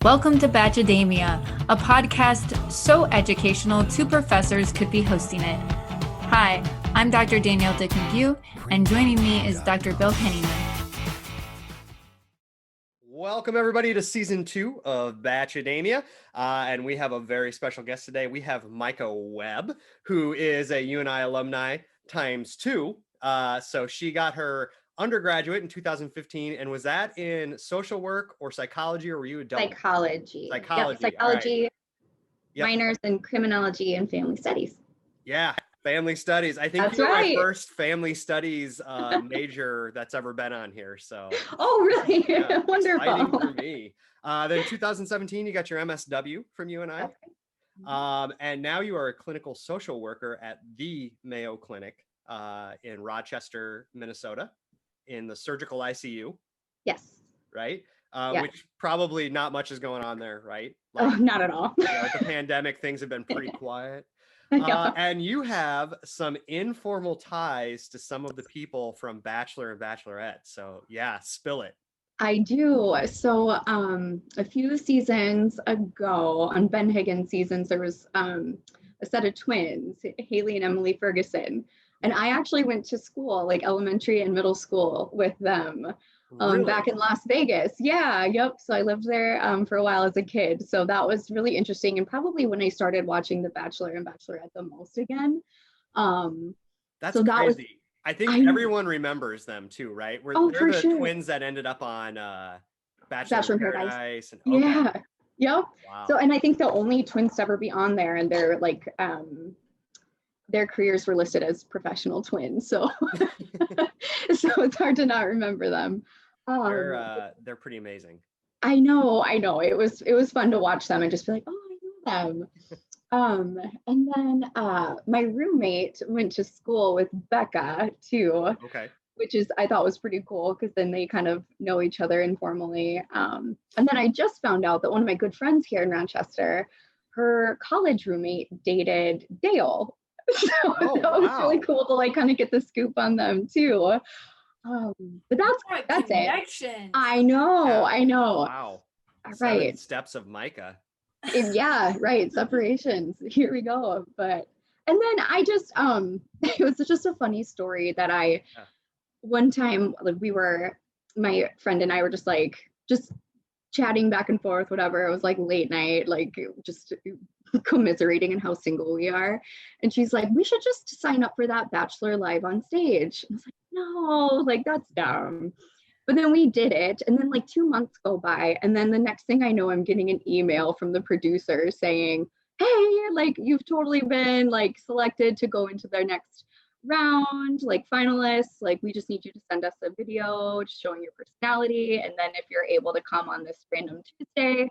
Welcome to Bacademia, a podcast so educational two professors could be hosting it. Hi, I'm Dr. Danielle Dick-McGue, and joining me is Dr. Bill Henneman. Welcome everybody to season 2 of Bacademia, and we have a very special guest today. We have Micah Webb, who is a UNI alumni times 2. So she got her undergraduate in 2015, and was that in social work or psychology, or were you a double? Psychology. Psychology. Yep, psychology, right. Yep. Minors in criminology and family studies. Yeah, family studies. I think That's you're right. my first family studies major that's ever been on here. So. Oh, really? Yeah, Wonderful. exciting for me. Then 2017, you got your MSW from UNI. That's right. And now you are a clinical social worker at the Mayo Clinic in Rochester, Minnesota, in the surgical ICU. Yes. Right? Yeah. Which probably not much is going on there, right? Oh, not at all. With the pandemic, things have been pretty quiet. Yeah. And you have some informal ties to some of the people from Bachelor and Bachelorette. So yeah, spill it. I do. So a few seasons ago on Ben Higgins seasons, there was a set of twins, Haley and Emily Ferguson. And I actually went to school, like elementary and middle school with them Really? back in Las Vegas. Yeah, yep. So I lived there for a while as a kid. So that was really interesting. And probably when I started watching The Bachelor and Bachelorette the most again. That's so that crazy. I think everyone remembers them too, right? Oh, they're for the sure. twins that ended up on Bachelor in in Paradise. And, okay. Yeah. Yep. Wow. So, and I think the only twins to ever be on there, and they're like, their careers were listed as professional twins. So, so it's hard to not remember them. They're pretty amazing. I know. It was fun to watch them and just be like, oh, I know them. And then my roommate went to school with Becca too. Okay. Which I thought was pretty cool because then they kind of know each other informally. And then I just found out that one of my good friends here in Rochester, her college roommate dated Dale. So that was really cool to like kind of get the scoop on them too. But that's it. I know. Wow. Right. 7 steps of Micah. Yeah, right. Separations. Here we go. And then I just it was just a funny story that one time, like my friend and I were just chatting back and forth, whatever. It was like late night, like just commiserating in how single we are. And she's like, we should just sign up for that Bachelor Live on Stage. And I was like, no, like that's dumb. But then we did it. And then like 2 months go by. And then the next thing I know, I'm getting an email from the producer saying, hey, like you've totally been like selected to go into their next round, like finalists, like we just need you to send us a video just showing your personality, and then if you're able to come on this random Tuesday,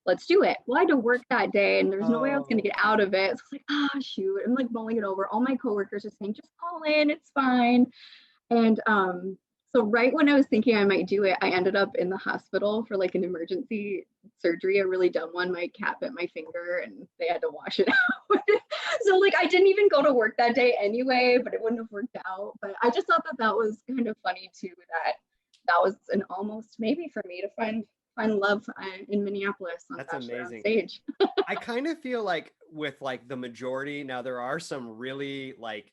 let's do it. Well, I had to work that day and there was no way I was going to get out of it. So I was like, shoot, I'm like mulling it over. All my coworkers are saying, just call in, it's fine. And so right when I was thinking I might do it, I ended up in the hospital for like an emergency surgery, a really dumb one. My cat bit my finger and they had to wash it out. So like I didn't even go to work that day anyway, but it wouldn't have worked out. But I just thought that was kind of funny too, that was an almost maybe for me to find love in Minneapolis on That's Bachelor amazing. On Stage. I kind of feel like with like the majority, now there are some really like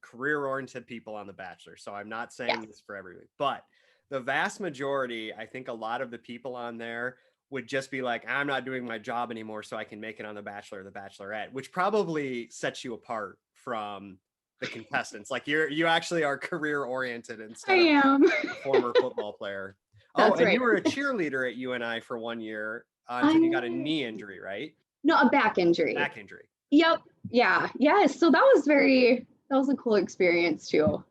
career-oriented people on The Bachelor, so I'm not saying this for everybody, but the vast majority, I think a lot of the people on there would just be like, I'm not doing my job anymore so I can make it on The Bachelor or The Bachelorette, which probably sets you apart from the contestants. Like you actually are career-oriented instead of a former football player. That's and right. You were a cheerleader at UNI for 1 year until you got a knee injury, right? No, a back injury. Back injury. Yep. Yeah. Yes. So that was a cool experience too.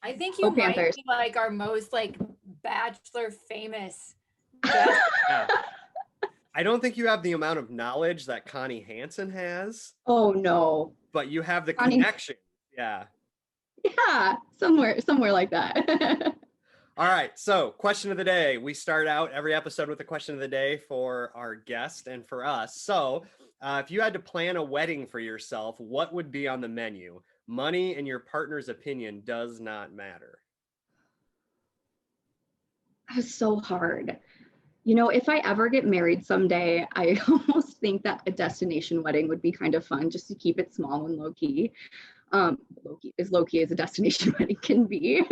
I think you might be like our most like Bachelor famous guest. Yeah. I don't think you have the amount of knowledge that Connie Hansen has. Oh no. But you have the connection. Yeah. Yeah. Somewhere like that. All right. So question of the day. We start out every episode with a question of the day for our guest and for us. So if you had to plan a wedding for yourself, what would be on the menu? Money and your partner's opinion does not matter. That was so hard. If I ever get married someday, I almost think that a destination wedding would be kind of fun just to keep it small and low key. Low key as a destination wedding can be.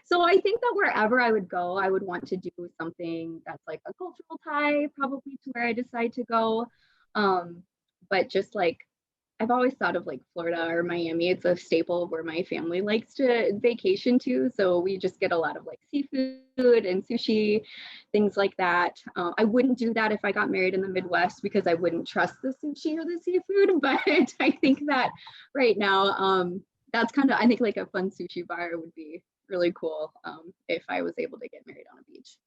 So I think that wherever I would go, I would want to do something that's like a cultural tie, probably to where I decide to go. But just like I've always thought of like Florida or Miami. It's a staple of where my family likes to vacation to. So we just get a lot of like seafood and sushi, things like that. I wouldn't do that if I got married in the Midwest because I wouldn't trust the sushi or the seafood. But I think that right now, that's kind of, I think like a fun sushi bar would be really cool if I was able to get married on a beach.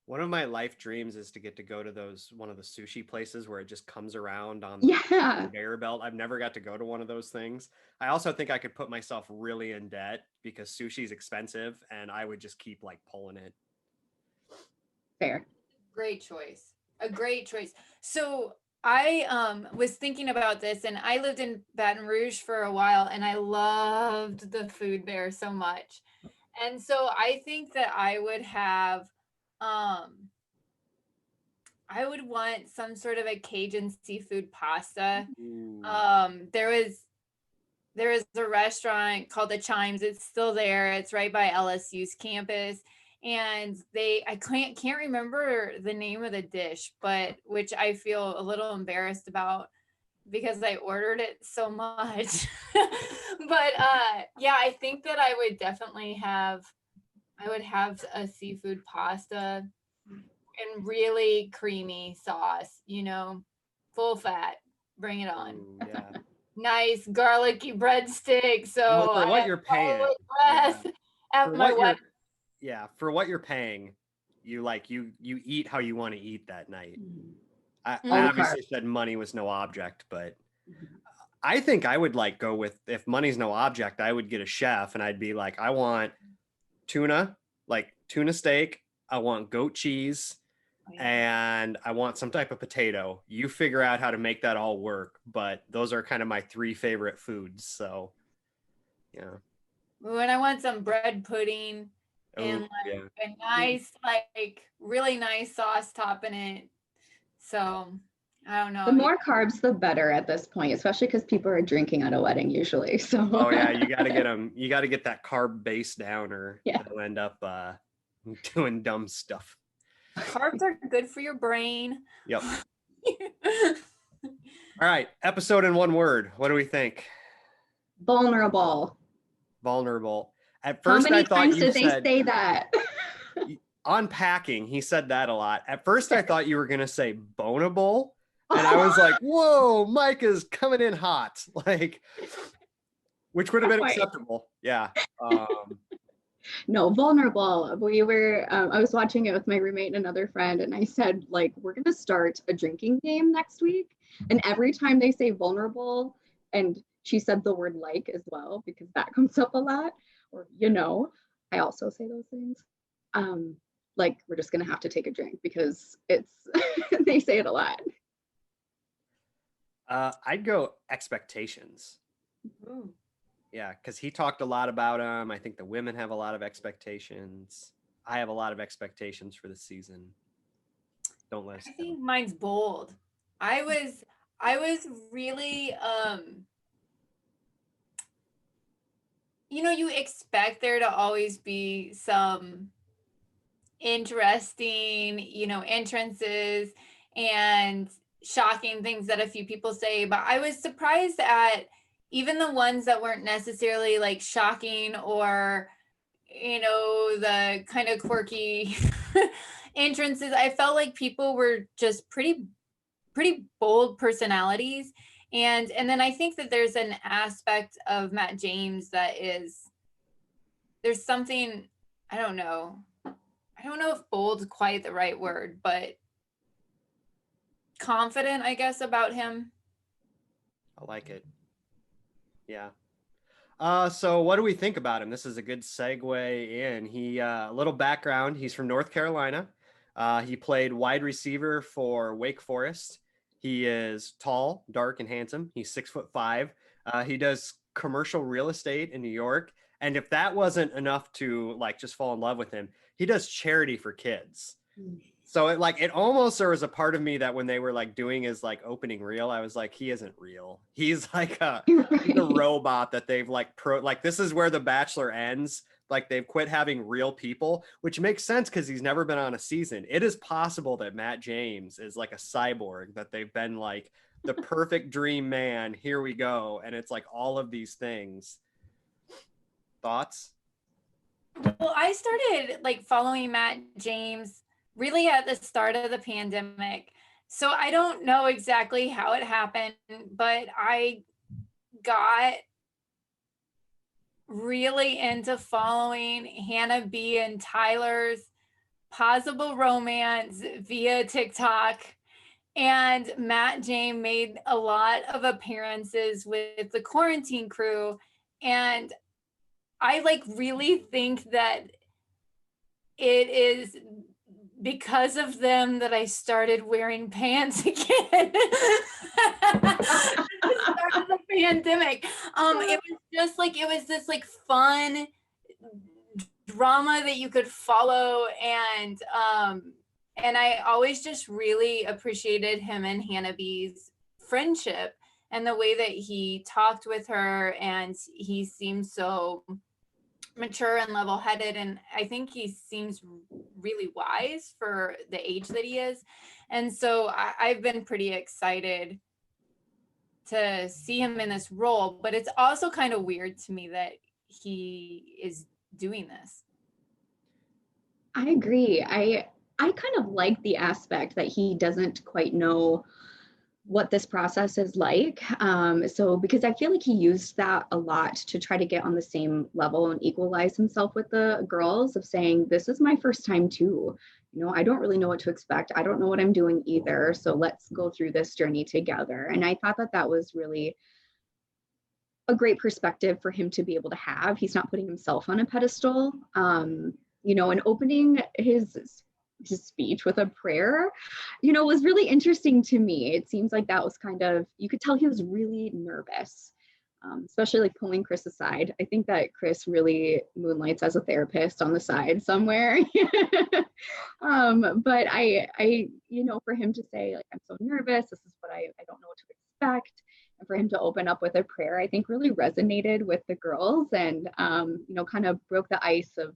One of my life dreams is to get to go to one of the sushi places where it just comes around on Yeah. the conveyor belt. I've never got to go to one of those things. I also think I could put myself really in debt because sushi is expensive and I would just keep like pulling it. Fair. Great choice. A great choice. So I was thinking about this, and I lived in Baton Rouge for a while, and I loved the food there so much. And so I think that I would want some sort of a Cajun seafood pasta. Ooh. There is a restaurant called the Chimes. It's still there. It's right by LSU's campus. And I can't remember the name of the dish, but which I feel a little embarrassed about because I ordered it so much. But yeah, I think that I would have a seafood pasta and really creamy sauce, full fat. Bring it on. Ooh, yeah. Nice garlicky breadstick. So Well, for what you're paying. For what you're paying, you eat how you want to eat that night. I obviously said money was no object, but I think I would like go with, if money's no object, I would get a chef and I'd be like, I want tuna steak, I want goat cheese, and I want some type of potato. You figure out how to make that all work, but those are kind of my 3 favorite foods. So, yeah. When I want some bread pudding and a nice, really nice sauce topping it. So I don't know. The more carbs, the better at this point, especially because people are drinking at a wedding usually. So. Oh yeah, you got to get them. You got to get that carb base down, or they'll end up doing dumb stuff. Carbs are good for your brain. Yep. All right, episode in one word. What do we think? Vulnerable. At first, how many I thought times you did said, they say that? Unpacking. He said that a lot. At first, I thought you were gonna say bonable, and I was like, "Whoa, Micah's coming in hot!" Which would have been acceptable. Yeah. No, vulnerable. We were, I was watching it with my roommate and another friend, and I said, we're going to start a drinking game next week. And every time they say vulnerable, and she said the word as well, because that comes up a lot, or, I also say those things. We're just going to have to take a drink because it's, they say it a lot. I'd go expectations. Ooh. Yeah, because he talked a lot about them. I think the women have a lot of expectations. I have a lot of expectations for the season. Don't let us I think mine's bold. I was really you expect there to always be some interesting, entrances and shocking things that a few people say, but I was surprised at even the ones that weren't necessarily shocking or the kind of quirky entrances. I felt like people were just pretty bold personalities, and then I think that there's an aspect of Matt James that there's something, I don't know if bold's quite the right word, but confident, I guess, about him. I like it. Yeah. So what do we think about him? This is a good segue in. He, a little background. He's from North Carolina. He played wide receiver for Wake Forest. He is tall, dark, and handsome. He's 6'5". He does commercial real estate in New York. And if that wasn't enough to just fall in love with him, he does charity for kids. So it almost, there was a part of me that when they were like doing his like opening reel, I was like, he isn't real. He's like he's a robot that they've like this is where The Bachelor ends. Like they've quit having real people, which makes sense because he's never been on a season. It is possible that Matt James is like a cyborg, that they've been like the perfect dream man. Here we go. And it's like all of these things. Thoughts? Well, I started like following Matt James really at the start of the pandemic. So I don't know exactly how it happened, but I got really into following Hannah B and Tyler's possible romance via TikTok. And Matt James made a lot of appearances with the quarantine crew. And I like really think that it is because of them that I started wearing pants again. At the start of the pandemic. It was just like, it was this like fun drama that you could follow, and I always just really appreciated him and Hannah B's friendship and the way that he talked with her, and he seemed so mature and level-headed, and I think he seems really wise for the age that he is. And so I've been pretty excited to see him in this role, but it's also kind of weird to me that he is doing this. I agree. I kind of like the aspect that he doesn't quite know what this process is like. So because I feel like he used that a lot to try to get on the same level and equalize himself with the girls, of saying, this is my first time too. You know, I don't really know what to expect. I don't know what I'm doing either. So let's go through this journey together. And I thought that that was really a great perspective for him to be able to have. He's not putting himself on a pedestal, you know, and opening his speech with a prayer, you know, was really interesting to me. It seems like that was kind of, you could tell he was really nervous, especially like pulling Chris aside. I think that Chris really moonlights as a therapist on the side somewhere. But I, you know, for him to say like, I'm so nervous, this is what I don't know what to expect. And for him to open up with a prayer, I think really resonated with the girls, and, you know, kind of broke the ice of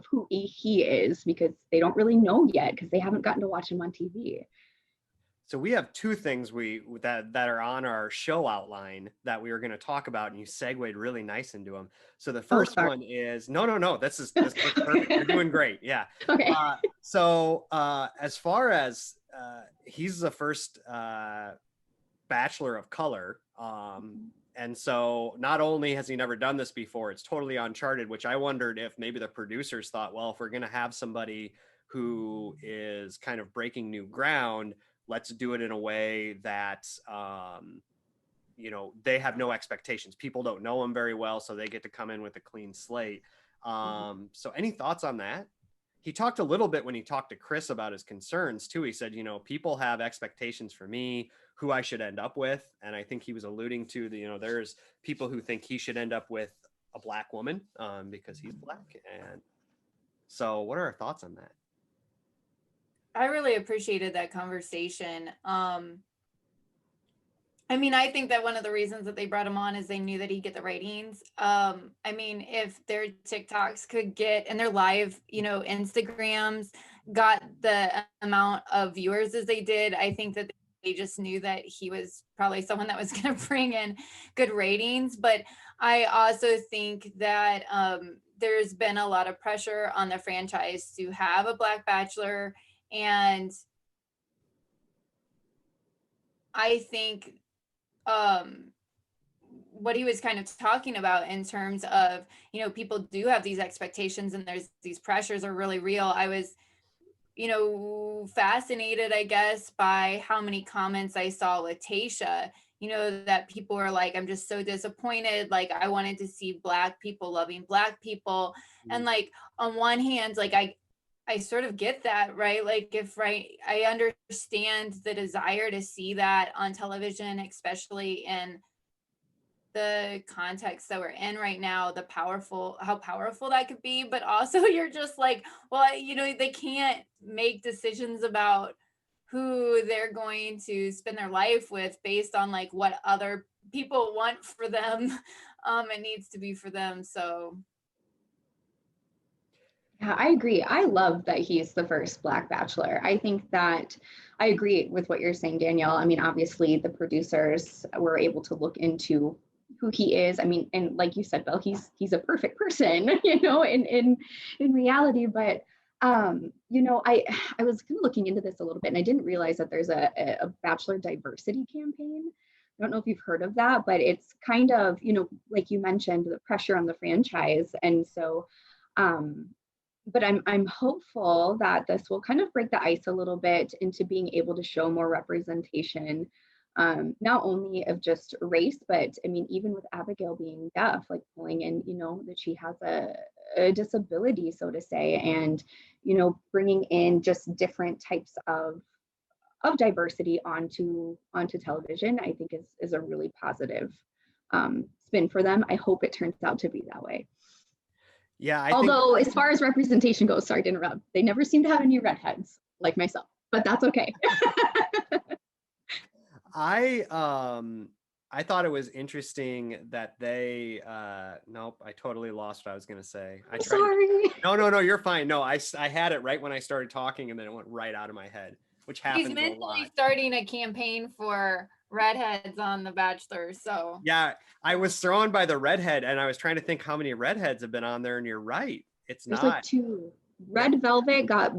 who he is, because they don't really know yet, because they haven't gotten to watch him on TV. So we have two things that are on our show outline that we were going to talk about, and you segued really nice into them. So the first one is no. This is perfect. You're doing great. Yeah. Okay. So as far as he's the first bachelor of color. And so not only has he never done this before, it's totally uncharted, which I wondered if maybe the producers thought, well, if we're going to have somebody who is kind of breaking new ground, let's do it in a way that, you know, they have no expectations. People don't know him very well, so they get to come in with a clean slate. So any thoughts on that? He talked a little bit when he talked to Chris about his concerns too. He said, you know, people have expectations for me, who I should end up with. And I think he was alluding to the, you know, there's people who think he should end up with a Black woman because he's Black. And so what are our thoughts on that? I really appreciated that conversation. I mean, I think that one of the reasons that they brought him on is they knew that he'd get the ratings. I mean, if their TikToks could get, and their live, you know, Instagrams got the amount of viewers as they did, I think that they just knew that he was probably someone that was going to bring in good ratings. But I also think that there's been a lot of pressure on the franchise to have a Black bachelor. And I think what he was kind of talking about in terms of, you know, people do have these expectations and there's these pressures are really real. I was, you know, fascinated, I guess, by how many comments I saw with Tayshia, you know, that people were like, I'm just so disappointed. Like, I wanted to see Black people loving Black people. And like, on one hand, like, I sort of get that, right? Like I understand the desire to see that on television, especially in the context that we're in right now, how powerful that could be, but also you're just like, well, you know, they can't make decisions about who they're going to spend their life with based on like what other people want for them. It needs to be for them. So Yeah, I agree. I love that he's the first Black Bachelor. I think that I agree with what you're saying, Danielle. I mean, obviously, the producers were able to look into who he is. I mean, and like you said, Bill, he's a perfect person, you know, in reality. But you know, I was kind of looking into this a little bit, and I didn't realize that there's a Bachelor diversity campaign. I don't know if you've heard of that, but it's kind of, you know, like you mentioned, the pressure on the franchise, and so. Um, but I'm hopeful that this will kind of break the ice a little bit into being able to show more representation, not only of just race, but I mean, even with Abigail being deaf, like pulling in, you know, that she has a disability, so to say, and, you know, bringing in just different types of diversity onto television, I think is a really positive spin for them. I hope it turns out to be that way. Yeah, Although, as far as representation goes, sorry to interrupt, they never seem to have any redheads like myself, but that's okay. I thought it was interesting that they nope, I totally lost what I was gonna say. Sorry. No, you're fine. No, I had it right when I started talking and then it went right out of my head, which happens he's a lot. mentally starting a campaign for redheads on The Bachelor. So Yeah, I was thrown by the redhead and I was trying to think how many redheads have been on there, and you're right. It's There's not. like two. Red Velvet got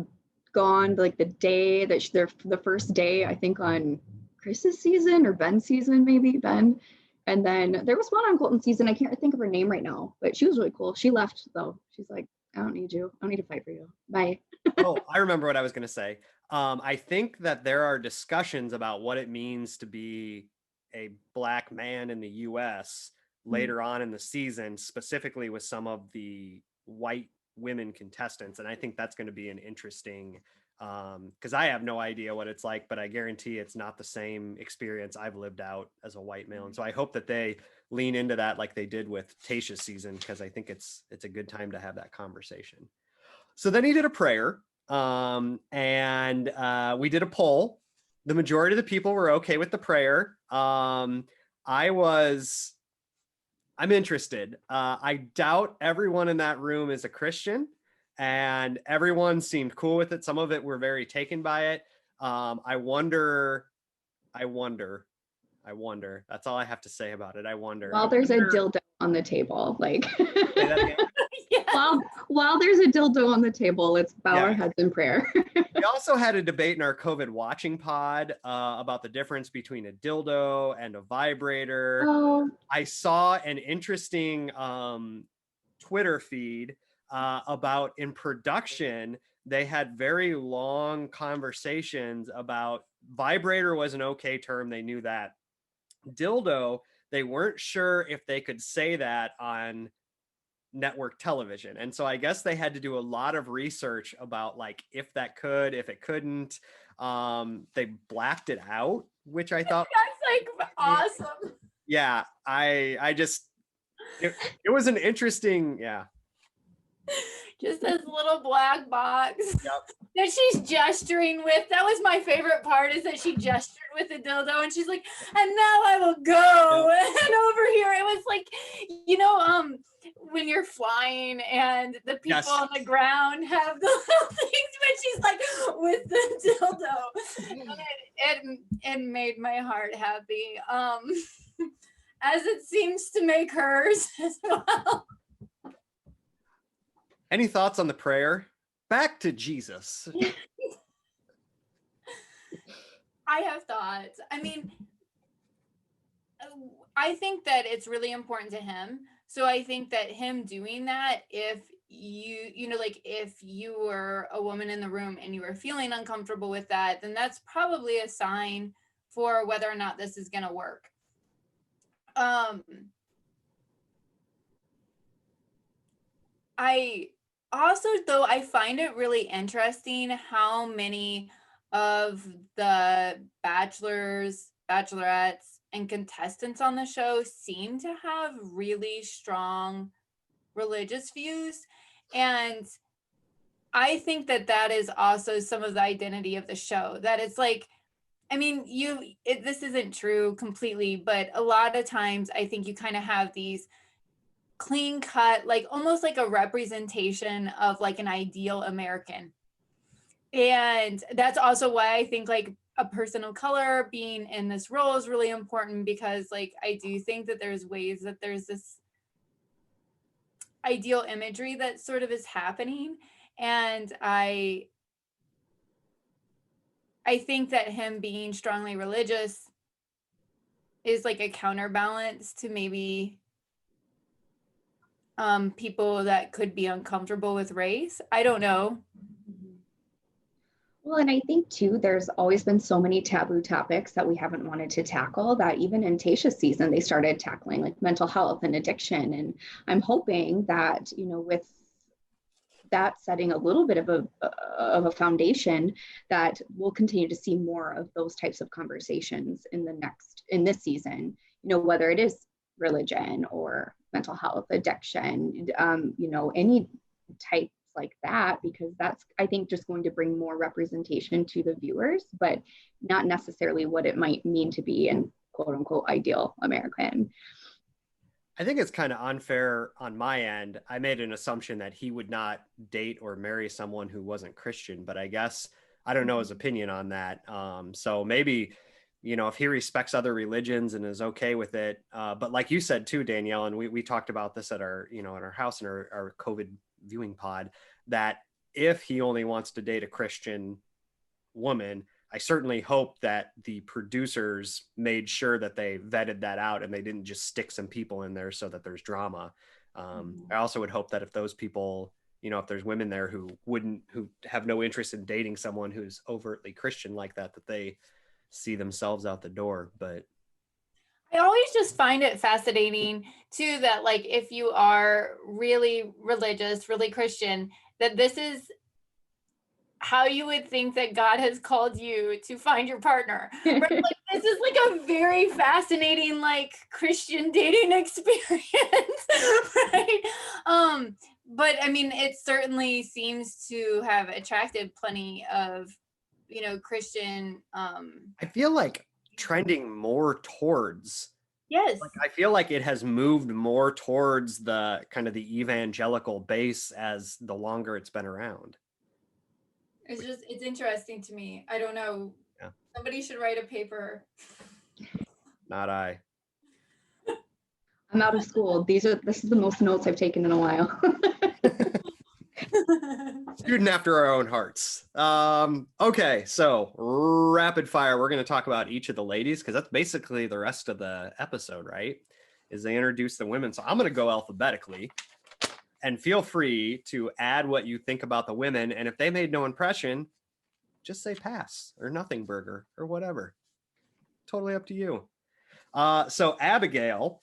gone like the day that they're the first day, I think, on Chris's season or Ben's season, maybe Ben. And then there was one on Colton's season. I can't think of her name right now, but she was really cool. She left though. She's like, I don't need you. I don't need to fight for you. Bye. Oh, I remember what I was going to say. I think that there are discussions about what it means to be a Black man in the U.S. later on in the season, specifically with some of the white women contestants. And I think that's going to be an interesting, because I have no idea what it's like, but I guarantee it's not the same experience I've lived out as a white male. And so I hope that they lean into that like they did with Tayshia's season, because I think it's a good time to have that conversation. So then he did a prayer, and we did a poll. The majority of the people were okay with the prayer. I'm interested. I doubt everyone in that room is a Christian, and everyone seemed cool with it. Some of it were very taken by it. I wonder. That's all I have to say about it. I wonder. While there's a dildo on the table, like. Say that again? yeah. While there's a dildo on the table, let's bow our heads in prayer. We also had a debate in our COVID watching pod about the difference between a dildo and a vibrator. Oh. I saw an interesting Twitter feed about in production, they had very long conversations about vibrator was an okay term. They knew that. Dildo, they weren't sure if they could say that on network television. And so I guess they had to do a lot of research about like if that could, if it couldn't. They blacked it out, which I thought that's like awesome. Yeah, I just it was an interesting, yeah. Just this little black box Yep. that she's gesturing with. That was my favorite part, is that she gestured with the dildo and she's like, and now I will go. Yep. And over here, it was like, you know, when you're flying and the people on the ground have the little things, but she's like with the dildo. And it made my heart happy. As it seems to make hers as well. Any thoughts on the prayer? Back to Jesus. I have thoughts. I mean, I think that it's really important to him. So I think that him doing that, if you know, like if you were a woman in the room and you were feeling uncomfortable with that, then that's probably a sign for whether or not this is going to work. I also, though, I find it really interesting how many of the bachelors, bachelorettes, and contestants on the show seem to have really strong religious views. And I think that that is also some of the identity of the show, that it's like, I mean, this isn't true completely, but a lot of times I think you kind of have these clean cut, like almost like a representation of like an ideal American. And that's also why I think like a person of color being in this role is really important, because like I do think that there's ways that there's this ideal imagery that sort of is happening. And I think that him being strongly religious is like a counterbalance to maybe people that could be uncomfortable with race. I don't know. Well, and I think too, there's always been so many taboo topics that we haven't wanted to tackle, that even in Tasha's season, they started tackling like mental health and addiction. And I'm hoping that, you know, with that setting a little bit of a foundation, that we'll continue to see more of those types of conversations in this season, you know, whether it is religion or mental health, addiction, you know, any type like that, because that's, I think, just going to bring more representation to the viewers, but not necessarily what it might mean to be an quote unquote ideal American. I think it's kind of unfair on my end. I made an assumption that he would not date or marry someone who wasn't Christian, but I guess I don't know his opinion on that. So maybe, you know, if he respects other religions and is okay with it. But like you said too, Danielle, and we talked about this at our, you know, in our house in our COVID viewing pod, that if he only wants to date a Christian woman, I certainly hope that the producers made sure that they vetted that out and they didn't just stick some people in there so that there's drama. I also would hope that if those people, you know, if there's women there who have no interest in dating someone who's overtly Christian like that, that they see themselves out the door. But I always just find it fascinating too, that like if you are really religious, really Christian, that this is how you would think that God has called you to find your partner. Right? Like this is like a very fascinating like Christian dating experience, right? But I mean, it certainly seems to have attracted plenty of, you know, Christian. I feel like trending more towards, Yes. like, I feel like it has moved more towards the kind of the evangelical base as the longer it's been around. It's interesting to me. I don't know. Yeah. Somebody should write a paper. Not I. I'm out of school. This is the most notes I've taken in a while. Student after our own hearts. Okay, so rapid fire. We're going to talk about each of the ladies because that's basically the rest of the episode, right? Is they introduce the women. So I'm going to go alphabetically, and feel free to add what you think about the women. And if they made no impression, just say pass or nothing burger or whatever. Totally up to you. So Abigail,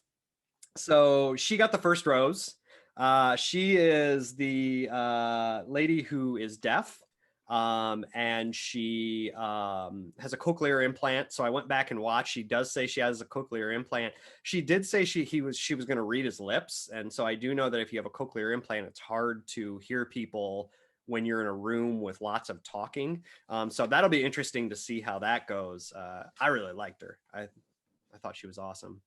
so she got the first rose. She is the lady who is deaf, and she has a cochlear implant. So I went back and watched. She does say she has a cochlear implant. She did say she was going to read his lips, and so I do know that if you have a cochlear implant, it's hard to hear people when you're in a room with lots of talking. So that'll be interesting to see how that goes. I really liked her. I thought she was awesome.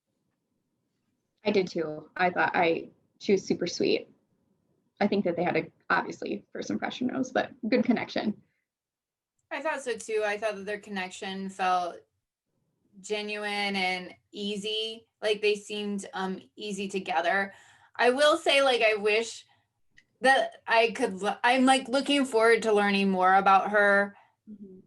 I did too. She was super sweet. I think that they had obviously first impression rose, but good connection. I thought so too. I thought that their connection felt genuine and easy. Like they seemed easy together. I will say, like, I wish that I'm like looking forward to learning more about her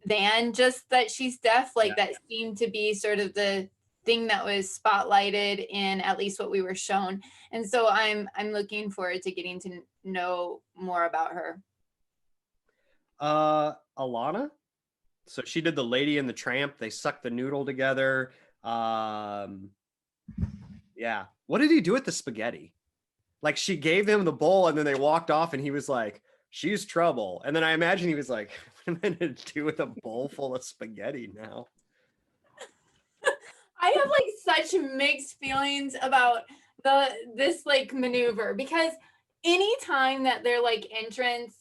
than just that she's deaf. Like that seemed to be sort of the thing that was spotlighted in at least what we were shown. And so I'm looking forward to getting to know more about her. Alana. So she did the Lady and the Tramp. They sucked the noodle together. Yeah. What did he do with the spaghetti? Like she gave him the bowl and then they walked off and he was like, she's trouble. And then I imagine he was like, what am I going to do with a bowl full of spaghetti now? I have like such mixed feelings about this like maneuver, because anytime that their like entrance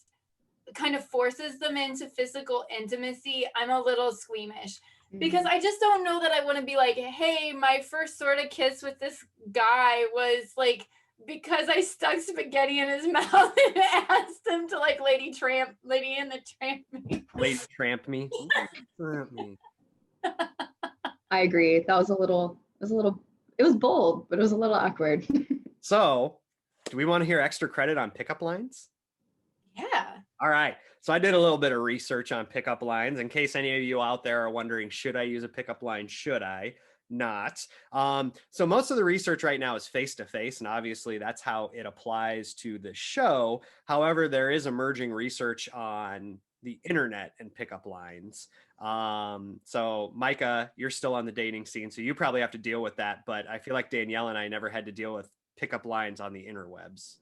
kind of forces them into physical intimacy, I'm a little squeamish, because I just don't know that I want to be like, hey, my first sort of kiss with this guy was like because I stuck spaghetti in his mouth and asked him to like lady in the tramp me. Lady tramp me. Tramp me. I agree. That was it was bold, but it was a little awkward. So, do we want to hear extra credit on pickup lines? Yeah. All right. So I did a little bit of research on pickup lines in case any of you out there are wondering, should I use a pickup line? Should I not? So most of the research right now is face-to-face, and obviously that's how it applies to the show. However, there is emerging research on the internet and pickup lines. So Micah, you're still on the dating scene, so you probably have to deal with that. But I feel like Danielle and I never had to deal with pickup lines on the interwebs.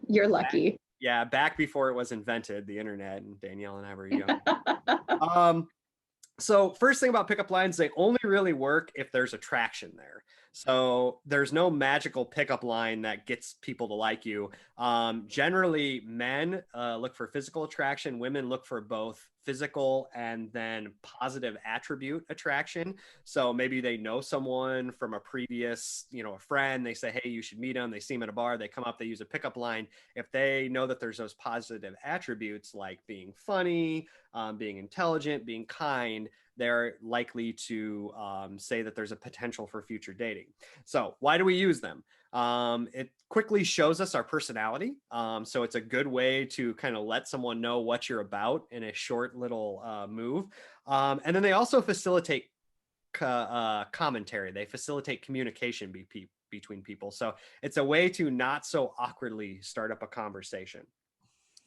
You're lucky. Yeah, back before it was invented, the internet, and Danielle and I were young. So first thing about pickup lines, they only really work if there's attraction there. So there's no magical pickup line that gets people to like you. Generally, men look for physical attraction. Women look for both physical and then positive attribute attraction. So maybe they know someone from a previous, a friend. They say, hey, you should meet them. They see them at a bar. They come up. They use a pickup line. If they know that there's those positive attributes like being funny, being intelligent, being kind, they're likely to say that there's a potential for future dating. So why do we use them? It quickly shows us our personality. So it's a good way to kind of let someone know what you're about in a short little move. And then they also facilitate commentary. They facilitate communication between people. So it's a way to not so awkwardly start up a conversation.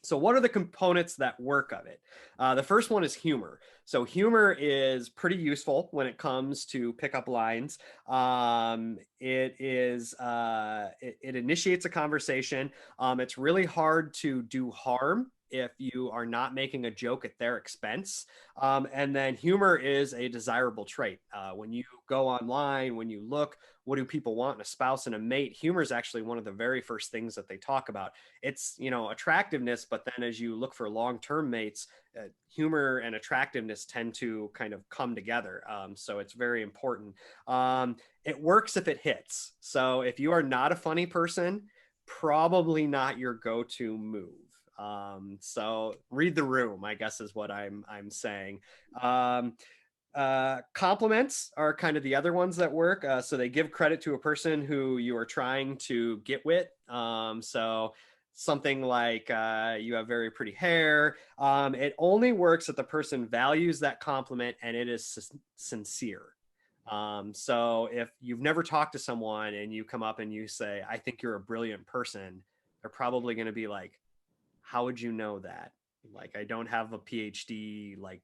So what are the components that work of it? The first one is humor. So humor is pretty useful when it comes to pickup lines. It initiates a conversation. It's really hard to do harm if you are not making a joke at their expense. And then humor is a desirable trait. When you go online, when you look, what do people want in a spouse and a mate? Humor is actually one of the very first things that they talk about. It's, attractiveness, but then as you look for long-term mates, humor and attractiveness tend to kind of come together. So it's very important. It works if it hits. So if you are not a funny person, probably not your go-to move. So read the room, I guess is what I'm saying. Compliments are kind of the other ones that work. So they give credit to a person who you are trying to get with. So something like you have very pretty hair. It only works if the person values that compliment and it is sincere. So if you've never talked to someone and you come up and you say, I think you're a brilliant person, they're probably going to be like, how would you know that? Like, I don't have a PhD, like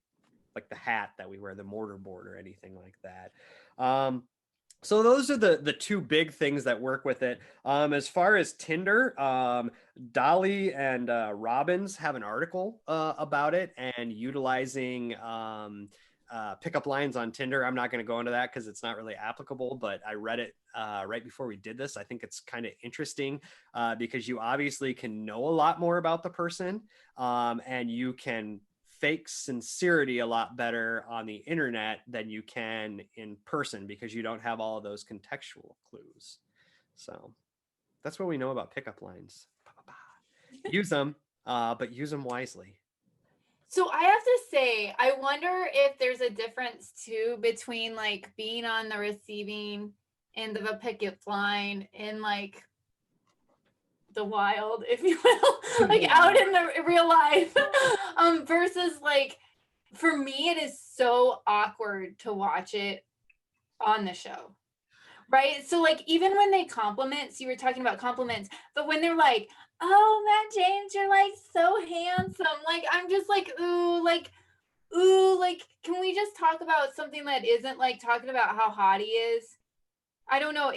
the hat that we wear, the mortarboard or anything like that. So those are the two big things that work with it. As far as Tinder, Dolly and Robbins have an article about it and utilizing pickup lines on Tinder. I'm not going to go into that because it's not really applicable, but I read it right before we did this. I think it's kind of interesting because you obviously can know a lot more about the person and you can fake sincerity a lot better on the internet than you can in person because you don't have all of those contextual clues. So that's what we know about pickup lines. Use them, but use them wisely. So I have to say, I wonder if there's a difference too between like being on the receiving end of a pickup line in like the wild, if you will, like out in the real life, versus like, for me, it is so awkward to watch it on the show. Right. So like, even when they compliment, so you were talking about compliments, but when they're like, oh, Matt James, you're like so handsome. Like, I'm just like, ooh, like, can we just talk about something that isn't like talking about how hot he is? I don't know.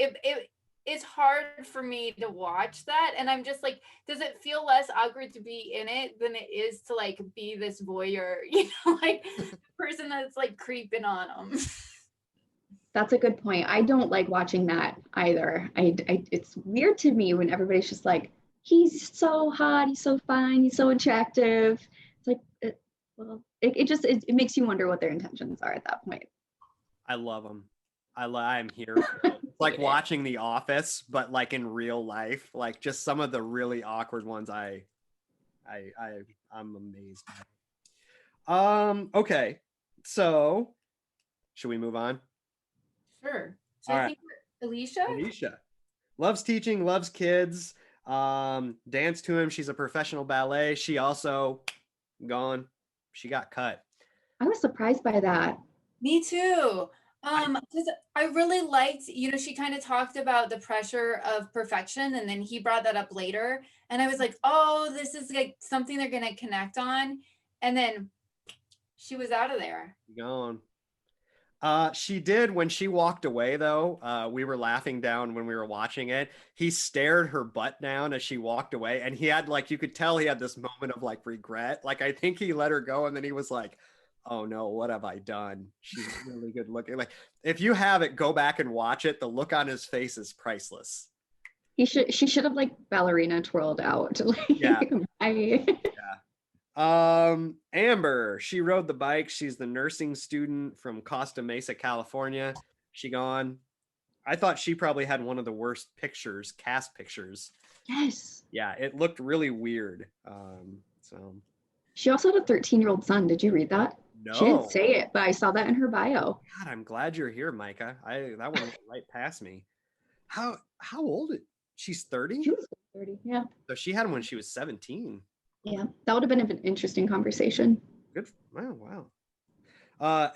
It's hard for me to watch that. And I'm just like, does it feel less awkward to be in it than it is to like be this voyeur, like person that's like creeping on them? That's a good point. I don't like watching that either. It's weird to me when everybody's just like, he's so hot, he's so fine, he's so attractive. It's like, it makes you wonder what their intentions are at that point. I love them. I'm here for it. It's like watching The Office, but like in real life. Like just some of the really awkward ones. I'm amazed by. Okay, so should we move on? Sure. So All I right. think Alicia. Alicia loves teaching, loves kids. Dance to him. She's a professional ballet. She also gone. She got cut. I was surprised by that. Me too. Because I really liked, she kind of talked about the pressure of perfection, and then he brought that up later, and I was like, oh, this is like something they're gonna connect on, and then she was out of there. Gone. She did when she walked away, though. We were laughing down when we were watching it. He stared her butt down as she walked away, and he had like, you could tell he had this moment of like regret. Like, I think he let her go, and then he was like, oh no, what have I done? She's really good looking. Like, if you have it, go back and watch it. The look on his face is priceless. She should have like ballerina twirled out. Like, Yeah. Yeah. Amber, she rode the bike. She's the nursing student from Costa Mesa, California. She gone. I thought she probably had one of the worst cast pictures. Yes. Yeah, it looked really weird. So she also had a 13-year-old son. Did you read that? no, She didn't say it, but I saw that in her bio. God, I'm glad you're here, Micah. That one went right past me. How old? She's 30? She was 30, yeah. So she had him when she was 17. Yeah, that would have been an interesting conversation. Good. Wow.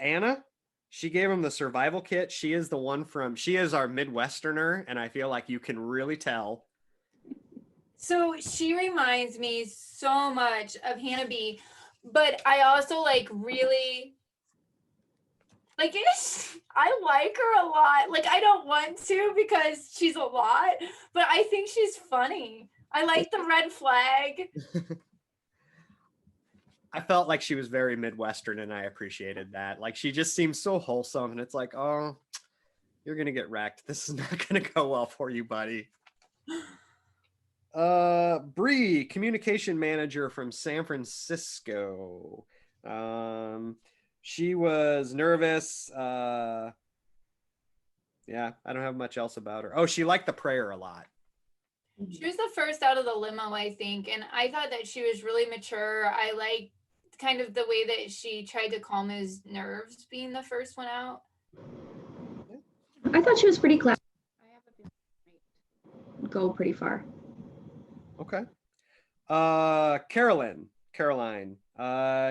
Anna, she gave him the survival kit. She is the one she is our Midwesterner, and I feel like you can really tell. So she reminds me so much of Hannah B, but I also like really like it. I like her a lot. Like, I don't want to because she's a lot, but I think she's funny. I like the red flag. I felt like she was very Midwestern, and I appreciated that. Like, she just seems so wholesome, and it's like, oh, you're gonna get wrecked. This is not gonna go well for you, buddy. Bree, communication manager from San Francisco. She was nervous. Yeah, I don't have much else about her. Oh, she liked the prayer a lot. She was the first out of the limo, I think, and I thought that she was really mature. I liked kind of the way that she tried to calm his nerves being the first one out. I thought she was pretty classy. I have a feeling she might go pretty far. Okay. Caroline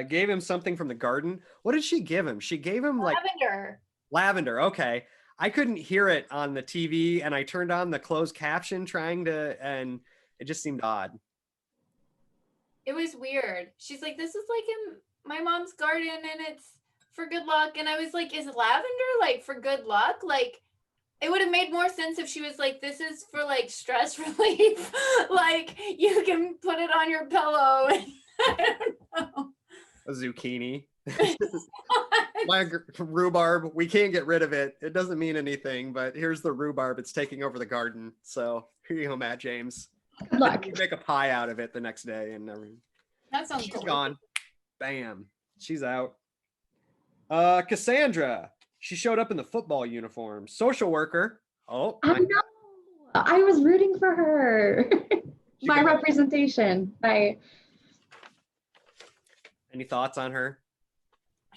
gave him something from the garden. What did she give him? She gave him like lavender. Okay. I couldn't hear it on the TV, and I turned on the closed caption and it just seemed odd. It was weird. She's like, this is like in my mom's garden and it's for good luck. And I was like, is lavender like for good luck? Like, it would have made more sense if she was like, this is for like stress relief. Like, you can put it on your pillow. And, I don't know. A zucchini. My rhubarb, we can't get rid of it. It doesn't mean anything, but here's the rhubarb. It's taking over the garden. So here you go, Matt James. Good luck. You make a pie out of it the next day, and everything. That sounds She's cool. gone. Bam. She's out. Cassandra. She showed up in the football uniform. Social worker. Oh, I know. I was rooting for her. My representation. Any thoughts on her?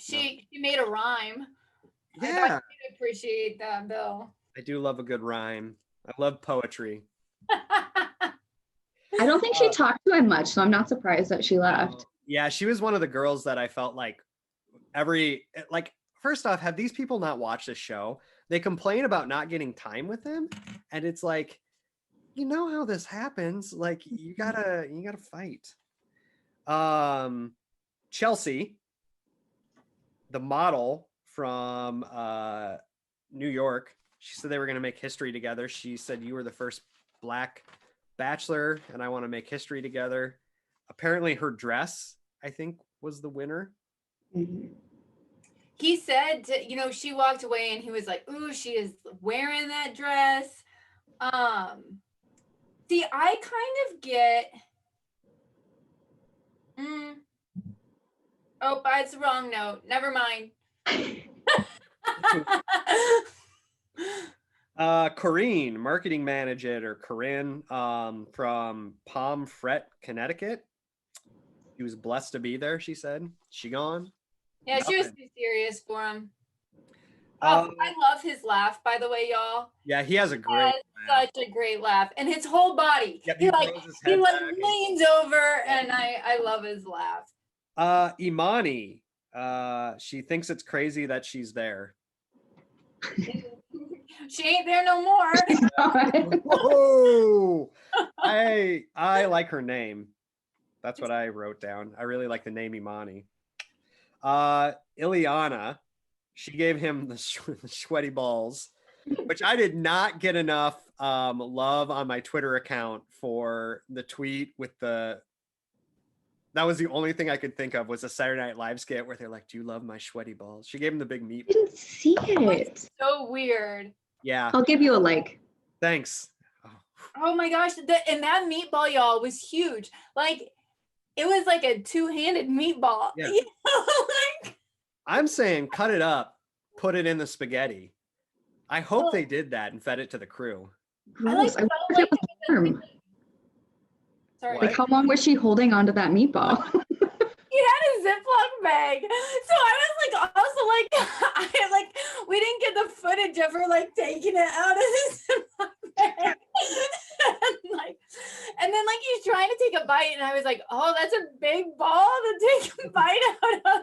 She made a rhyme. Yeah. I thought you'd appreciate that, Bill. I do love a good rhyme. I love poetry. I don't think she talked to him much, so I'm not surprised that she left. Yeah, she was one of the girls that I felt like first off, have these people not watched the show? They complain about not getting time with him, and it's like, you know how this happens. Like, you gotta fight. Chelsea, the model from New York, she said they were gonna make history together. She said, you were the first Black Bachelor, and I want to make history together. Apparently her dress, I think, was the winner. Mm-hmm. he said to, you know, she walked away and he was like, ooh, she is wearing that dress. See, I kind of get, oh, it's the wrong note. Never mind. Corinne, marketing manager, Corinne, from Pomfret, Connecticut. He was blessed to be there, she said. She gone? Yeah, she was too serious for him. Oh, I love his laugh, by the way, y'all. Yeah, he has a great laugh. Such a great laugh. And his whole body. Yep, he leans over, and I love his laugh. Imani, she thinks it's crazy that she's there. She ain't there no more. Whoa! I like her name. That's what I wrote down. I really like the name Imani. Ileana, she gave him the sweaty balls, which I did not get enough love on my Twitter account for the tweet with the. That was the only thing I could think of was a Saturday Night Live skit where they're like, "Do you love my sweaty balls?" She gave him the big meat. I didn't see it. So weird. Yeah. I'll give you a like. Thanks. Oh my gosh, and that meatball, y'all, was huge. Like, it was like a two-handed meatball. Yeah. You know? I'm saying cut it up, put it in the spaghetti. I hope they did that and fed it to the crew. Gross. I wonder if it was warm. Sorry. Like, how long was she holding onto that meatball? He had a Ziploc bag. So I was like, also like, we didn't get the footage of her like taking it out of the Ziploc bag. and then he's trying to take a bite, and I was like, oh, that's a big ball to take a bite out of.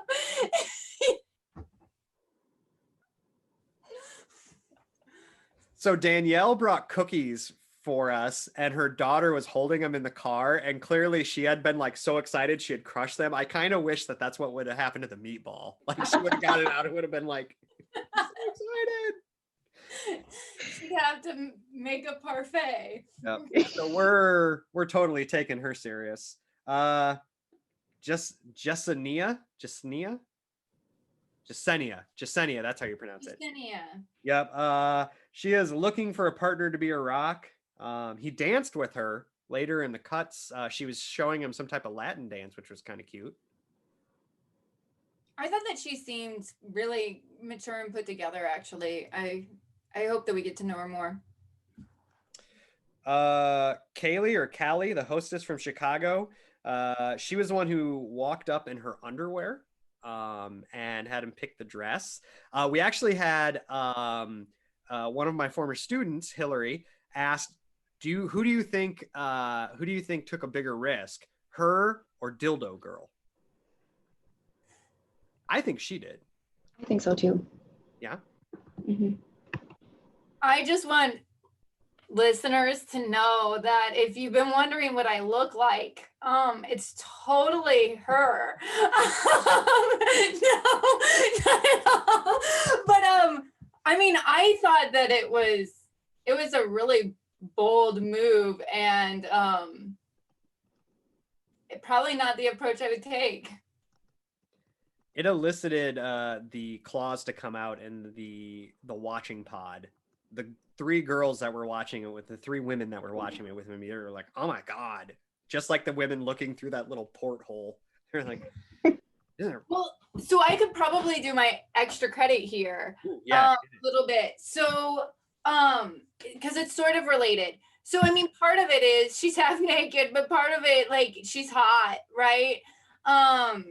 So Danielle brought cookies for us, and her daughter was holding them in the car, and clearly she had been like so excited she had crushed them. I kind of wish that that's what would have happened to the meatball. Like, she would have got it out, it would have been like, I'm so excited. She'd have to make a parfait. Yep. So we're totally taking her serious. Jasenia, that's how you pronounce it. Yep. She is looking for a partner to be a rock. He danced with her later in the cuts. She was showing him some type of Latin dance, which was kind of cute. I thought that she seemed really mature and put together, actually. I hope that we get to know her more. Kaylee or Callie, the hostess from Chicago, she was the one who walked up in her underwear and had him pick the dress. We actually had one of my former students, Hillary, asked, who do you think took a bigger risk, her or Dildo Girl? I think she did. I think so too. Yeah. Mm-hmm. I just want listeners to know that if you've been wondering what I look like, it's totally her. No, not at all. But I mean, I thought that it was a really bold move, and probably not the approach I would take. It elicited the claws to come out in the watching pod. The three girls that were watching it with, the three women that were watching it with me, they were like, oh my God. Just like the women looking through that little porthole. They're like, well, so I could probably do my extra credit here. Yeah, a little bit. So, because it's sort of related. So, I mean, part of it is she's half naked, but part of it, like, she's hot, right? I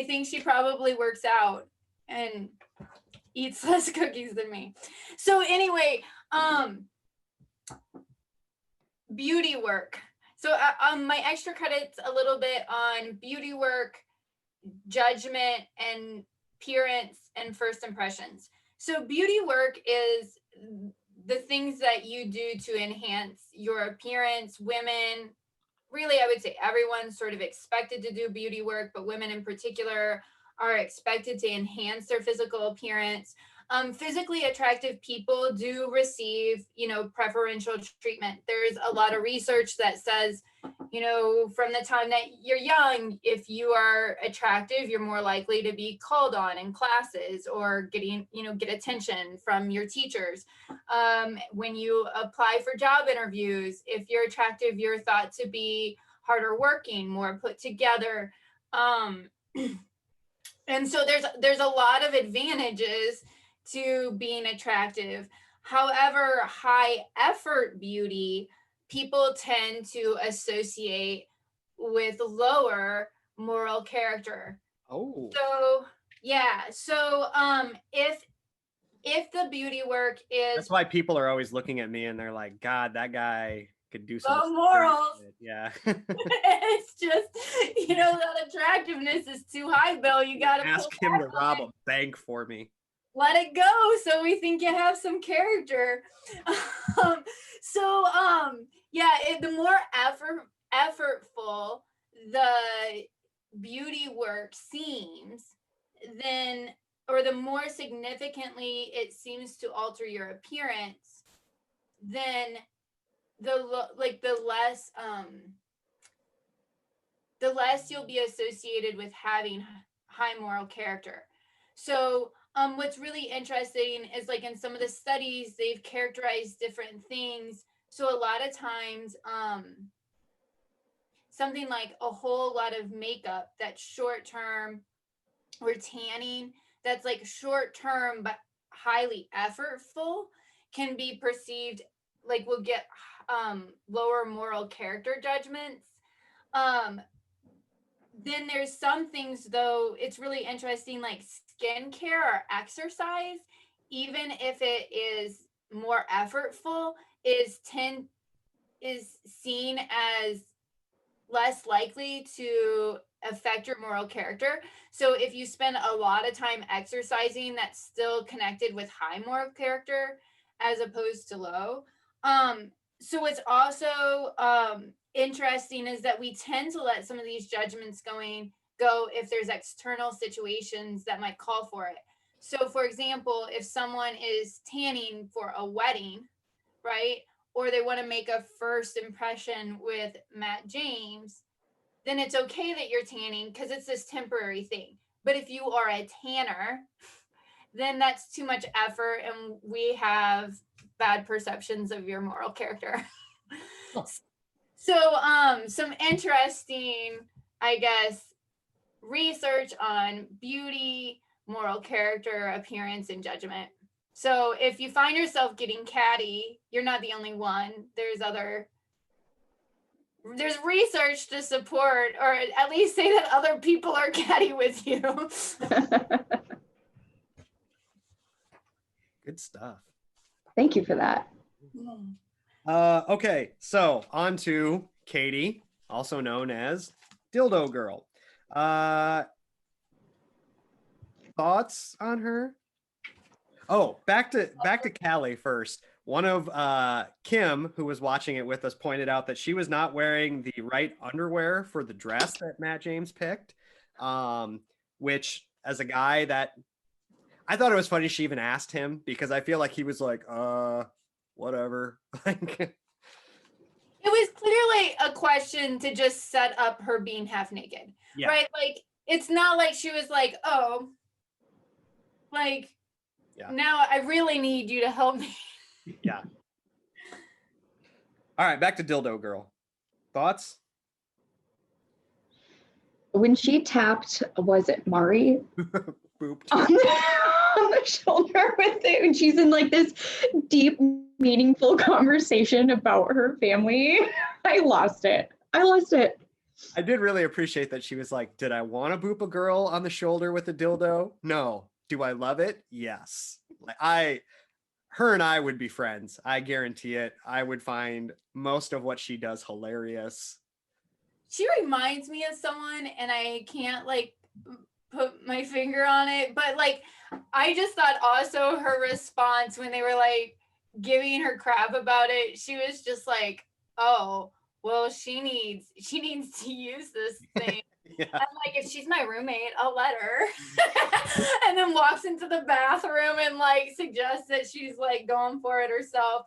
think she probably works out and eats less cookies than me. So anyway, beauty work. So my extra credits a little bit on beauty work, judgment, and appearance and first impressions. So beauty work is the things that you do to enhance your appearance. Women, really, I would say everyone's sort of expected to do beauty work, but women in particular are expected to enhance their physical appearance. Physically attractive people do receive, preferential treatment. There's a lot of research that says, from the time that you're young, if you are attractive, you're more likely to be called on in classes or get attention from your teachers. When you apply for job interviews, if you're attractive, you're thought to be harder working, more put together. And so there's a lot of advantages to being attractive. However, high effort beauty, people tend to associate with lower moral character. Oh. So yeah. So if the beauty work is, That's why people are always looking at me and they're like, God, that guy could do some low morals, yeah. it's just, that attractiveness is too high, Bill. You got to Ask him to rob a bank for me. Let it go. So we think you have some character. The more effortful the beauty work seems, then, or the more significantly it seems to alter your appearance, then the less you'll be associated with having high moral character. So what's really interesting is, like, in some of the studies, they've characterized different things. So a lot of times, something like a whole lot of makeup that's short term, or tanning that's like short term but highly effortful, can be perceived like will get lower moral character judgments. Then there's some things, though, it's really interesting, like skincare or exercise, even if it is more effortful, is seen as less likely to affect your moral character. So if you spend a lot of time exercising, that's still connected with high moral character as opposed to low. So what's also interesting is that we tend to let some of these judgments go if there's external situations that might call for it. So for example, if someone is tanning for a wedding, right, or they want to make a first impression with Matt James, then it's okay that you're tanning because it's this temporary thing. But if you are a tanner, then that's too much effort, and we have bad perceptions of your moral character. So some interesting, I guess, research on beauty, moral character, appearance, and judgment. So if you find yourself getting catty, you're not the only one. There's research to support, or at least say that other people are catty with you. Good stuff. Thank you for that. Okay, so on to Katie, also known as Dildo Girl. Thoughts on her? Oh, back to Callie first. One of Kim, who was watching it with us, pointed out that she was not wearing the right underwear for the dress that Matt James picked, which, as a guy, that I thought it was funny she even asked him, because I feel like he was like, whatever. Like, it was clearly a question to just set up her being half naked, yeah. Right? Like, it's not like she was like, oh, like, yeah, now I really need you to help me. Yeah. All right, back to Dildo Girl. Thoughts? When she tapped, was it Mari? Booped. On the shoulder with it, and she's in like this deep, meaningful conversation about her family. I lost it. I did really appreciate that she was like, did I want to boop a girl on the shoulder with a dildo? No. Do I love it? Yes. Like, her and I would be friends. I guarantee it. I would find most of what she does hilarious. She reminds me of someone, and I can't like put my finger on it, but like, I just thought also her response when they were like giving her crap about it, she was just like, oh, well, she needs to use this thing. Yeah. I'm like, if she's my roommate, I'll let her. And then walks into the bathroom and like suggests that she's like going for it herself.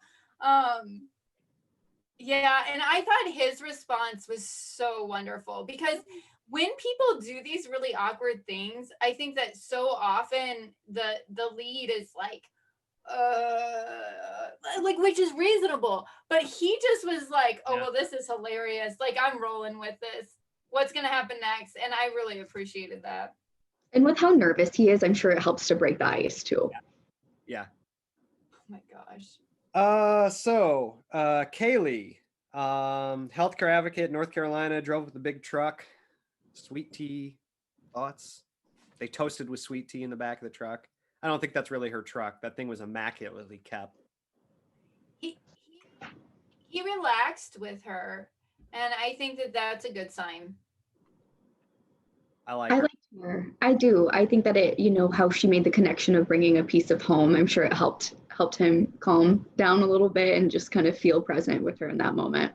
Yeah, and I thought his response was so wonderful because when people do these really awkward things, I think that so often the lead is like which is reasonable, but he just was like, oh Yeah. well, this is hilarious. Like I'm rolling with this. What's gonna happen next? And I really appreciated that. And with how nervous he is, I'm sure it helps to break the ice too. Yeah. Oh my gosh. Kaylee, healthcare advocate, North Carolina, drove with the big truck. Sweet tea, thoughts? They toasted with sweet tea in the back of the truck. I don't think that's really her truck. That thing was immaculately kept. He he relaxed with her, and I think that that's a good sign. I like I her. liked her. I do. I think that it, how she made the connection of bringing a piece of home. I'm sure it helped him calm down a little bit and just kind of feel present with her in that moment.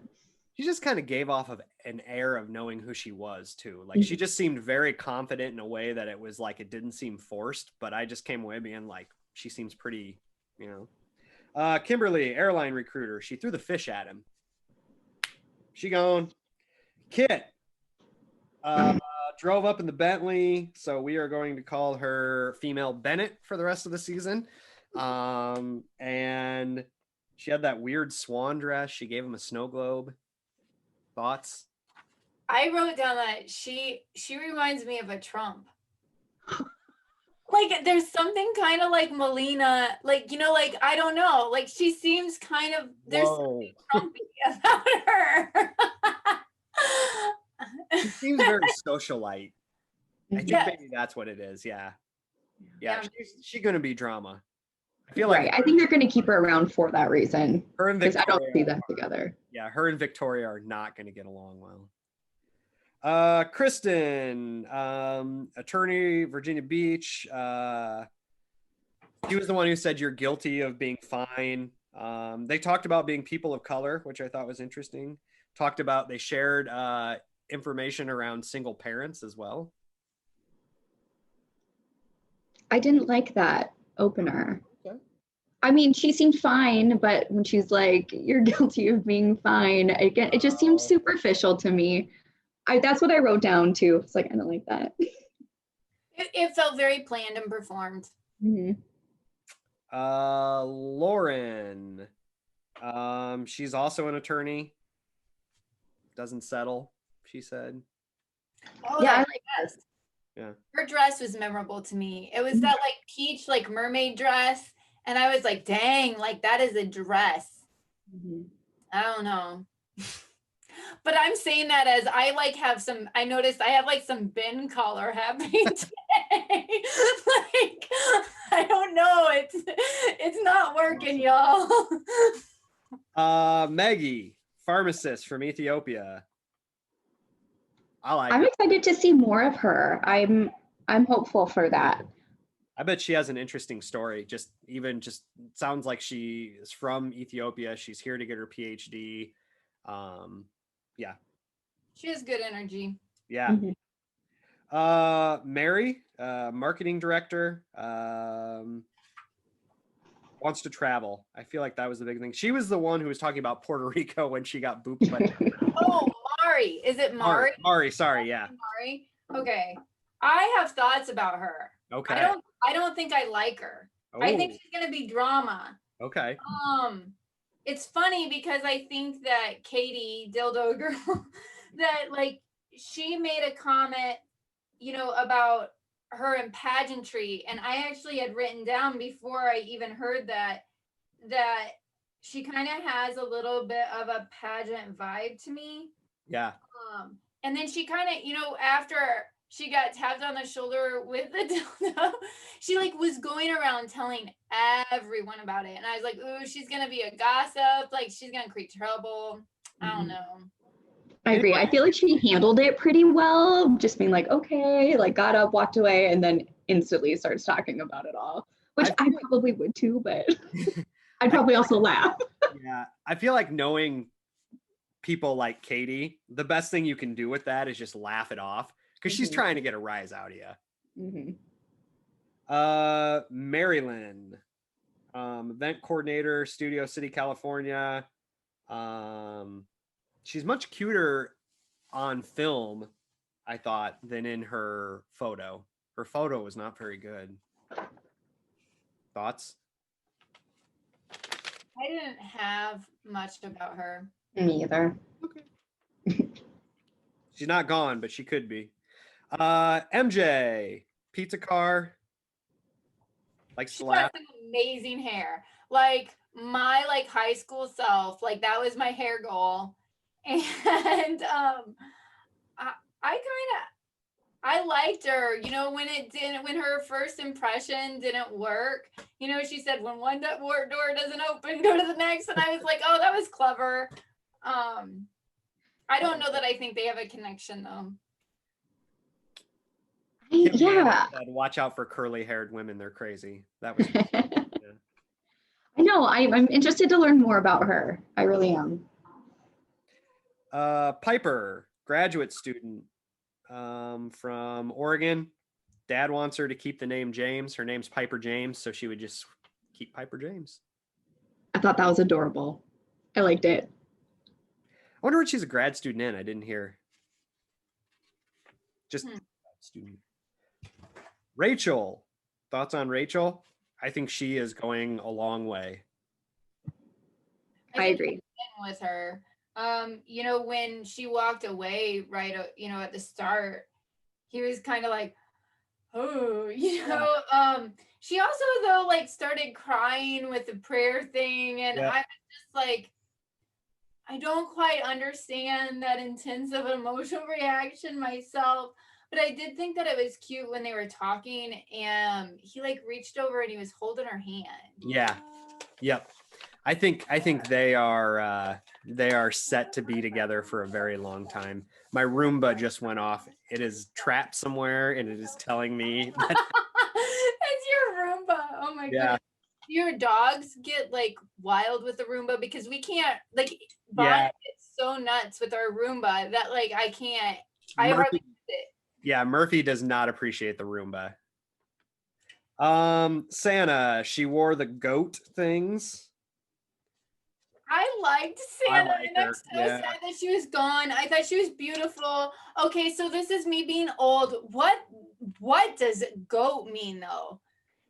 She just kind of gave off of an air of knowing who she was too. Like she just seemed very confident in a way that it was like it didn't seem forced, but I just came away being like, she seems pretty, Kimberly, airline recruiter, she threw the fish at him. She gone. Kit drove up in the Bentley, so we are going to call her female Bennett for the rest of the season. And she had that weird swan dress. She gave him a snow globe. Thoughts? I wrote down that she reminds me of a Trump. Like there's something kind of like Melina, like like I don't know, like she seems kind of there's something Trumpy about her. She seems very socialite. I think Yes. maybe that's what it is. Yeah. Yeah. She's gonna be drama. I feel like I think they're going to keep her around for that reason. her and Because I Victoria, don't see them together. yeah, her and Victoria are not going to get along well. Kristen, attorney, Virginia Beach. She was the one who said you're guilty of being fine. They talked about being people of color, which I thought was interesting. They shared information around single parents as well. I didn't like that opener. Okay. I mean, she seemed fine, but when she's like, you're guilty of being fine, again, it just seems superficial to me. That's what I wrote down too. It's like, I don't like that. It felt very planned and performed. Mm-hmm. Lauren, she's also an attorney. Doesn't settle, she said. Oh, Yeah, I that like dress. Yeah. Her dress was memorable to me. It was that like peach, like mermaid dress. And I was like, dang, like that is a dress. Mm-hmm. I don't know. But I'm saying that as I noticed I have like some bin collar happening today. Like, I don't know. It's not working, y'all. Maggie, pharmacist from Ethiopia. I'm excited to see more of her. I'm hopeful for that. I bet she has an interesting story. Just sounds like she is from Ethiopia. She's here to get her PhD. Yeah. She has good energy. Yeah. Mm-hmm. Mary, marketing director, wants to travel. I feel like that was the big thing. She was the one who was talking about Puerto Rico when she got booped by. Oh, Mari. Is it Mari? Mari, sorry, yeah. Mari. Okay. I have thoughts about her. Okay. I don't think I like her. Oh. I think she's gonna be drama. Okay. It's funny because I think that Katie Dildo Girl that like she made a comment, about her in pageantry, and I actually had written down before I even heard that she kind of has a little bit of a pageant vibe to me. Yeah. And then she kind of, after she got tapped on the shoulder with the dildo, she like was going around telling everyone about it. And I was like, ooh, she's going to be a gossip. Like she's going to create trouble. I don't know. I agree. I feel like she handled it pretty well, just being like, okay, like got up, walked away, and then instantly starts talking about it all, which I probably would too, but I'd probably also laugh. Yeah. I feel like knowing people like Katie, the best thing you can do with that is just laugh it off because she's trying to get a rise out of you. Marilyn, event coordinator, Studio City, California. She's much cuter on film, I thought, than in her photo. Her photo was not very good. Thoughts? I didn't have much about her. Me either. Okay. She's not gone, but she could be. MJ, pizza car. Likes She to got laugh. some amazing hair. Like my like high school self, like that was my hair goal. And I liked her, you know, when her first impression didn't work, you know, she said, when one door doesn't open, go to the next. And I was like, oh, that was clever. I don't know that I think they have a connection though. Yeah. Said, watch out for curly haired women. They're crazy. That was. I know. I'm interested to learn more about her. I really am. Piper, graduate student from Oregon. Dad wants her to keep the name James. Her name's Piper James, so she would just keep Piper James. I thought that was adorable. I liked it. I wonder what she's a grad student in. I didn't hear. Just student. Rachel, thoughts on Rachel? I think she is going a long way. I agree with her. You know, when she walked away, right, you know, at the start, he was kind of like, oh, you know, she also though like started crying with the prayer thing, and I was just like, I don't quite understand that intense of an emotional reaction myself, but I did think that it was cute when they were talking and he like reached over and he was holding her hand. Yeah. Yep. I think they are set to be together for a very long time. My Roomba just went off. It is trapped somewhere and it is telling me that that's your Roomba. Oh my goodness. Your dogs get like wild with the Roomba because we can't like Bonnie gets so nuts with our Roomba that like I can't. I hardly use it. Yeah, Murphy does not appreciate the Roomba. Santa, she wore the goat things. I liked Santa, and I'm so sad that she was gone. I thought she was beautiful. Okay, so this is me being old. What does goat mean though?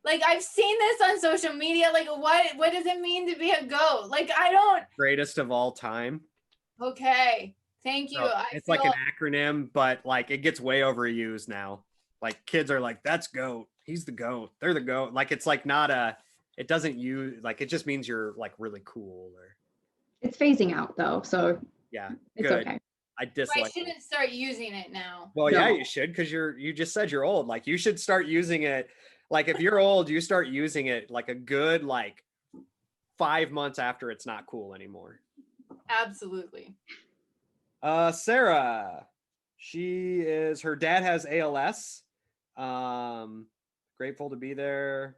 Like I've seen this on social media. Like what does it mean to be a goat? Like I don't. Greatest of all time. Okay, thank you. So it's like an acronym, but like it gets way overused now. Like kids are like, that's goat. He's the goat. They're the goat. Like it's like not a. It doesn't use like it just means you're like really cool or. It's phasing out though, so yeah, it's good. Okay. I dislike. I shouldn't start using it now. Well, yeah, you should because you just said you're old. Like you should start using it. Like if you're old, you start using it like a good like 5 months after it's not cool anymore. Absolutely. Sarah, her dad has ALS. Grateful to be there.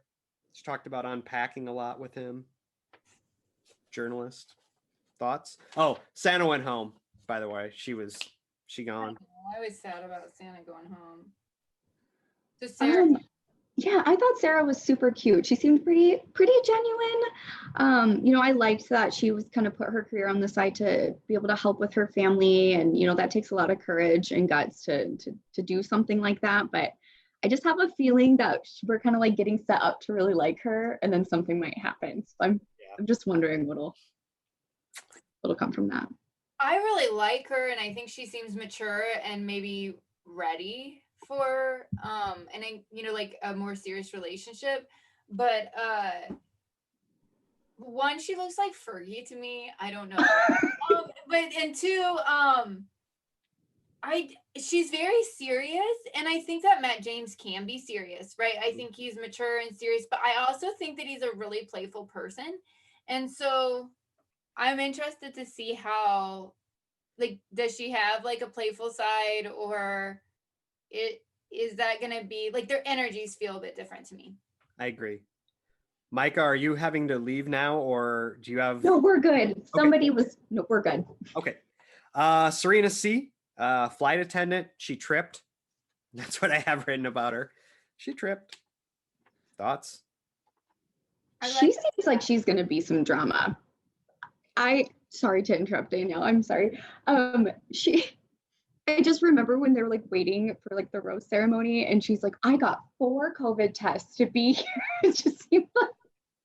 She talked about unpacking a lot with him. Journalist. Thoughts? Oh, Santa went home, by the way. She gone. I was sad about Santa going home. So Sarah. Yeah, I thought Sarah was super cute. She seemed pretty genuine. You know, I liked that she was kind of put her career on the side to be able to help with her family. And, you know, that takes a lot of courage and guts to do something like that. But I just have a feeling that we're kind of like getting set up to really like her and then something might happen. So I'm just wondering what'll come from that. I really like her and I think she seems mature and maybe ready for and you know like a more serious relationship, but one, she looks like Fergie to me. I don't know. But and two, she's very serious, and I think that Matt James can be serious, right? I think he's mature and serious, but I also think that he's a really playful person, and so I'm interested to see how, like, does she have like a playful side, or is that gonna be like their energies feel a bit different to me? I agree. Micah, are you having to leave now, or do you have? No, we're good. No, we're good. Okay. Serena C, flight attendant. She tripped. That's what I have written about her. She tripped. Thoughts? She seems like she's going to be some drama. I sorry to interrupt, Danielle. I'm sorry. I just remember when they were like waiting for like the rose ceremony, and she's like, I got 4 COVID tests to be here. It just seemed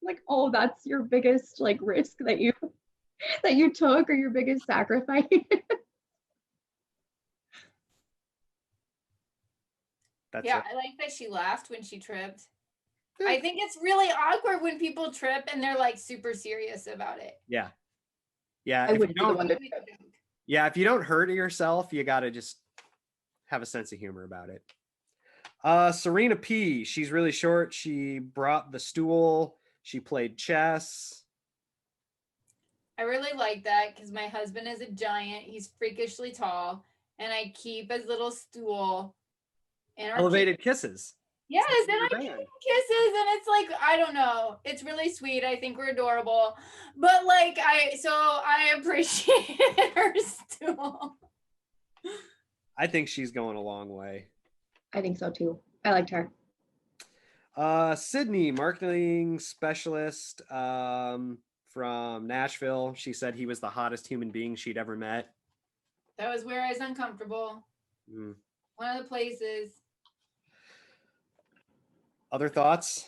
like, oh, that's your biggest like risk that you took, or your biggest sacrifice. Yeah, I like that she laughed when she tripped. I think it's really awkward when people trip and they're like super serious about it. Yeah. Yeah. I would be the one to Yeah, if you don't hurt yourself, you got to just have a sense of humor about it. Serena P, she's really short. She brought the stool. She played chess. I really like that because my husband is a giant. He's freakishly tall, and I keep his little stool in our Elevated kisses. Yes, and I give him kisses, and it's like, I don't know. It's really sweet. I think we're adorable. But like I appreciate her stool. I think she's going a long way. I think so too. I liked her. Sydney, marketing specialist from Nashville. She said he was the hottest human being she'd ever met. That was where I was uncomfortable. One of the places. Other thoughts?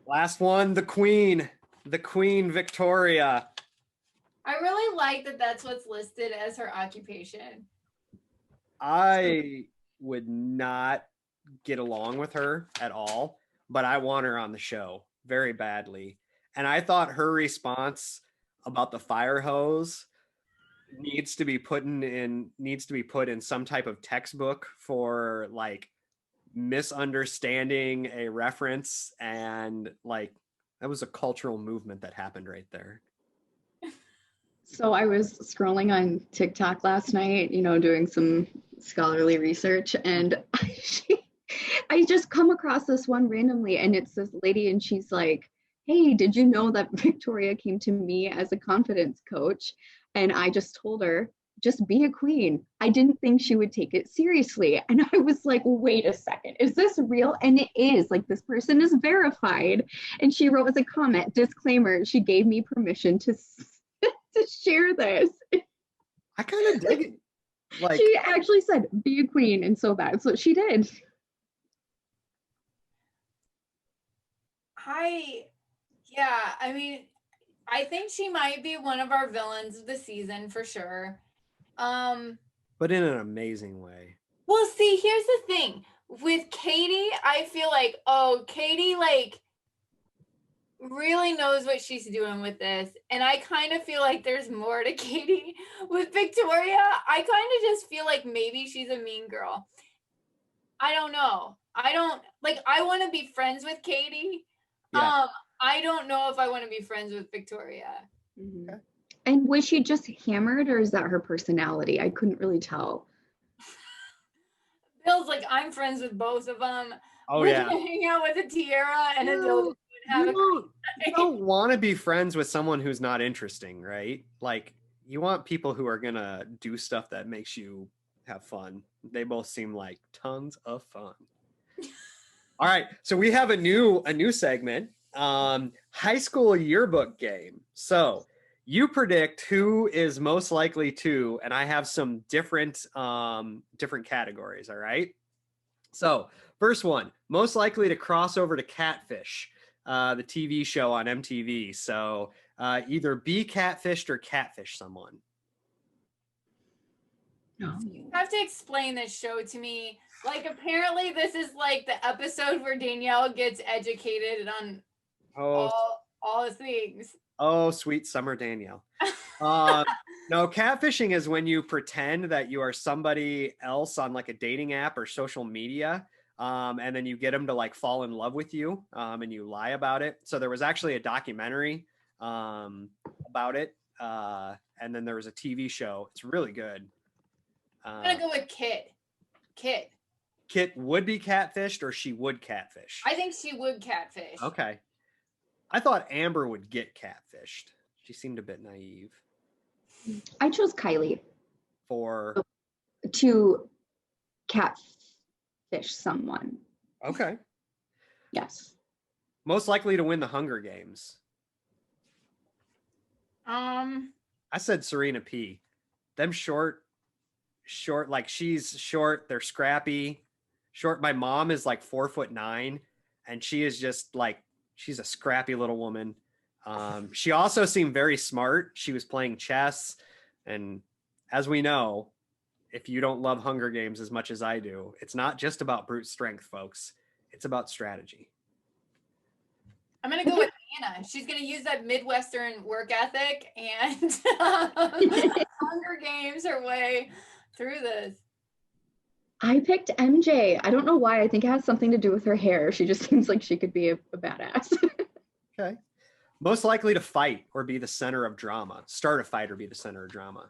Last one, the Queen Victoria. I really like that that's what's listed as her occupation. I would not get along with her at all, but I want her on the show very badly. And I thought her response about the fire hose needs to be put in some type of textbook for like misunderstanding a reference, and like that was a cultural movement that happened right there. So I was scrolling on TikTok last night, doing some scholarly research, and I just come across this one randomly, and it's this lady, and she's like, hey, did you know that Victoria came to me as a confidence coach? And I just told her, just be a queen. I didn't think she would take it seriously. And I was like, wait a second, is this real? And it is. Like, this person is verified. And she wrote as a comment, disclaimer, she gave me permission to share this. I kind of dig it. Like, she actually said, be a queen. And so that's what she did. I mean, I think she might be one of our villains of the season for sure. But in an amazing way. Well, see, here's the thing. With Katie, I feel like, Katie, like, really knows what she's doing with this. And I kind of feel like there's more to Katie. With Victoria, I kind of just feel like maybe she's a mean girl. I don't know. I want to be friends with Katie. Yeah. I don't know if I want to be friends with Victoria. Okay. And was she just hammered, or is that her personality? I couldn't really tell. Bill's like, I'm friends with both of them. Oh, We're yeah. gonna hang out with a tiara and a dildo. You don't want to be friends with someone who's not interesting, right? Like, you want people who are gonna do stuff that makes you have fun. They both seem like tons of fun. All right, so we have a new segment, high school yearbook game. So you predict who is most likely to, and I have some different categories. All right. So first one, most likely to cross over to Catfish, the TV show on MTV. So either be catfished or catfish someone. You have to explain this show to me. Like, apparently this is like the episode where Danielle gets educated on all the things. Oh, sweet summer Danielle. No, catfishing is when you pretend that you are somebody else on like a dating app or social media, and then you get them to like fall in love with you, and you lie about it. So there was actually a documentary about it, and then there was a TV show. It's really good. I'm gonna go with Kit. Kit would be catfished, or she would catfish? I think she would catfish. Okay. I thought Amber would get catfished. She seemed a bit naive. I chose Kylie. To catfish someone. Okay. Yes. Most likely to win the Hunger Games. I said Serena P. Them short, like she's short. They're scrappy, short. My mom is like 4'9", and she is just like, she's a scrappy little woman. She also seemed very smart. She was playing chess. And as we know, if you don't love Hunger Games as much as I do, it's not just about brute strength, folks. It's about strategy. I'm going to go with Anna. She's going to use that Midwestern work ethic and Hunger Games her way through this. I picked MJ. I don't know why. I think it has something to do with her hair. She just seems like she could be a badass. Okay. Most likely to fight or be the center of drama. Start a fight or be the center of drama.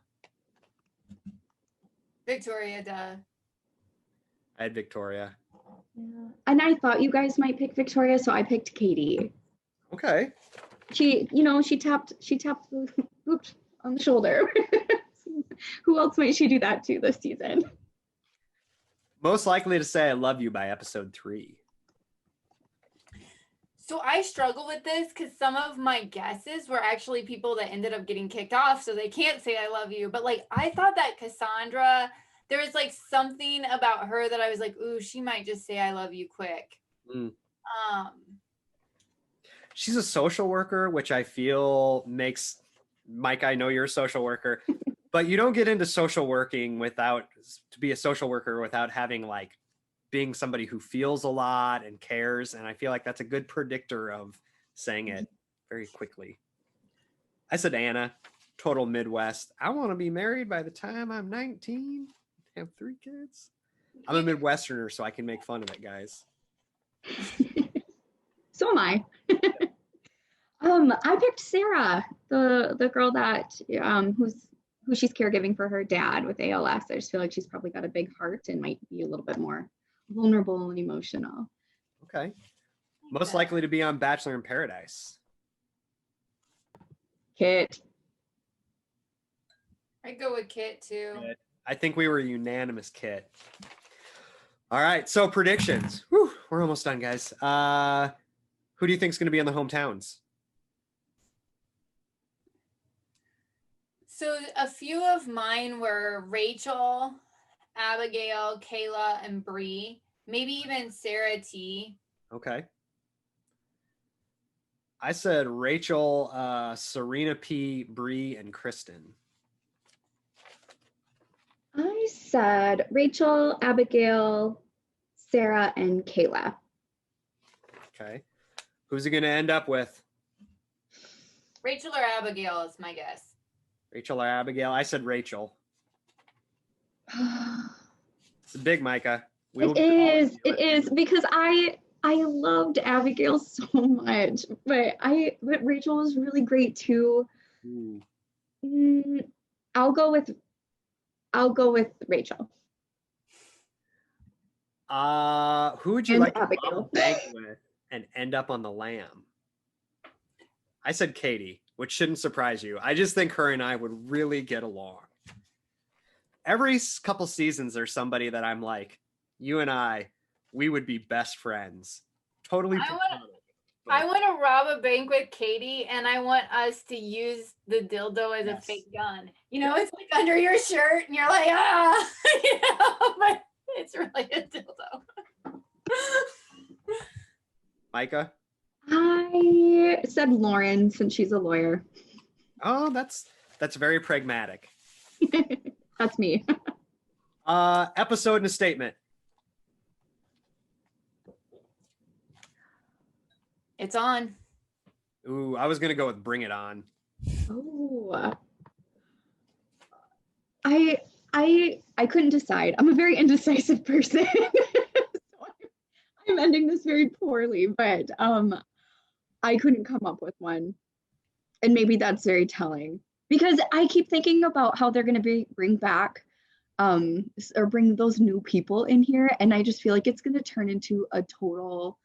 Victoria, duh. I had Victoria. Yeah. And I thought you guys might pick Victoria, so I picked Katie. Okay. She tapped oops, on the shoulder. Who else might she do that to this season? Most likely to say I love you by episode 3. So I struggle with this because some of my guesses were actually people that ended up getting kicked off, so they can't say I love you. But like, I thought that Cassandra, there was like something about her that I was like, ooh, she might just say I love you quick. She's a social worker, which I feel makes, Mike, I know you're a social worker, but you don't get into social working to be a social worker without having like being somebody who feels a lot and cares. And I feel like that's a good predictor of saying it very quickly. I said Anna, total Midwest. I want to be married by the time I'm 19, have 3 kids. I'm a Midwesterner, so I can make fun of it, guys. So am I. I picked Sarah, the girl that who she's caregiving for her dad with ALS. I just feel like she's probably got a big heart and might be a little bit more vulnerable and emotional. Okay. Most likely to be on Bachelor in Paradise. Kit. I'd go with Kit too. Kit. I think we were unanimous, Kit. All right, so predictions. Whew, we're almost done, guys. Who do you think is going to be in the hometowns? So a few of mine were Rachel, Abigail, Kayla, and Bree. Maybe even Sarah T. Okay. I said Rachel, Serena P, Bree, and Kristen. I said Rachel, Abigail, Sarah, and Kayla. Okay. Who's it going to end up with? Rachel or Abigail is my guess. Rachel or Abigail? I said Rachel. It's big, Micah. It is because I loved Abigail so much, but Rachel was really great too. I'll go with Rachel. Who would you And like Abigail. to rob a bank with and end up on the lam? I said Katie, which shouldn't surprise you. I just think her and I would really get along. Every couple seasons, there's somebody that I'm like, you and I, we would be best friends. Totally. I want to rob a bank with Katie, and I want us to use the dildo as a fake gun. You know, it's like under your shirt, and you're like, but it's really a dildo. Micah? I said Lauren since she's a lawyer. Oh, that's very pragmatic. That's me. Episode and a statement. It's on. Ooh, I was gonna go with Bring It On. Oh, I couldn't decide. I'm a very indecisive person. So I'm ending this very poorly, but I couldn't come up with one. And maybe that's very telling because I keep thinking about how they're going to bring back or bring those new people in here. And I just feel like it's going to turn into a total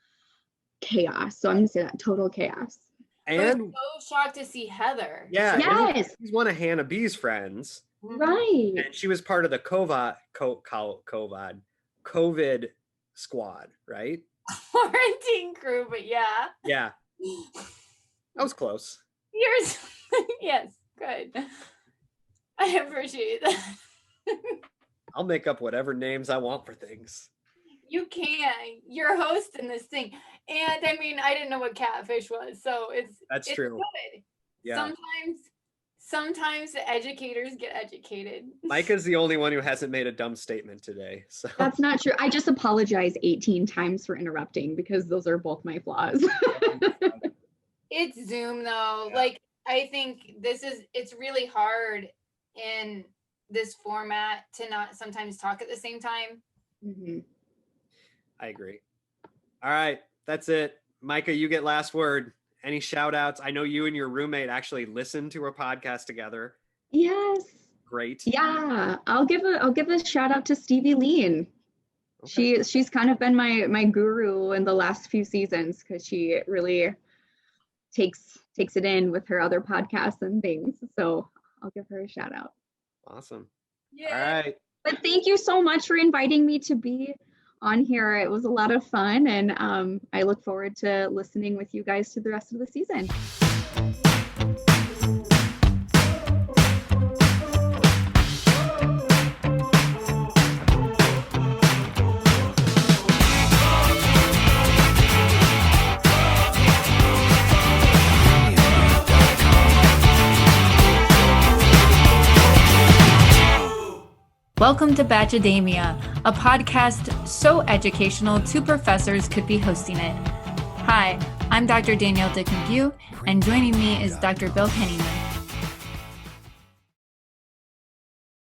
chaos. So I'm going to say that, total chaos. And I was so shocked to see Heather. yeah, yes, he's one of Hannah B's friends. Right. And she was part of the COVID squad, right? Quarantine crew, but yeah. Yeah. That was close. Yours. Yes, good. I appreciate that. I'll make up whatever names I want for things. You can. You're hosting this thing. And I mean, I didn't know what Catfish was, so That's it's true. good. Yeah. Sometimes the educators get educated. Micah's the only one who hasn't made a dumb statement today. So That's not true. I just apologize 18 times for interrupting because those are both my flaws. It's Zoom though. Yeah. Like, I think it's really hard in this format to not sometimes talk at the same time. Mm-hmm. I agree. All right. That's it. Micah, you get last word. Any shout outs? I know you and your roommate actually listened to a podcast together. Yes. Great. Yeah. I'll give a shout out to Stevie Lean. Okay. She's kind of been my guru in the last few seasons because she really takes it in with her other podcasts and things. So I'll give her a shout out. Awesome. Yeah. All right. But thank you so much for inviting me to be on here. It was a lot of fun, and I look forward to listening with you guys to the rest of the season. Welcome to Batchademia, a podcast so educational 2 professors could be hosting it. Hi, I'm Dr. Danielle Dick-McGue, and joining me is Dr. Bill Henneman.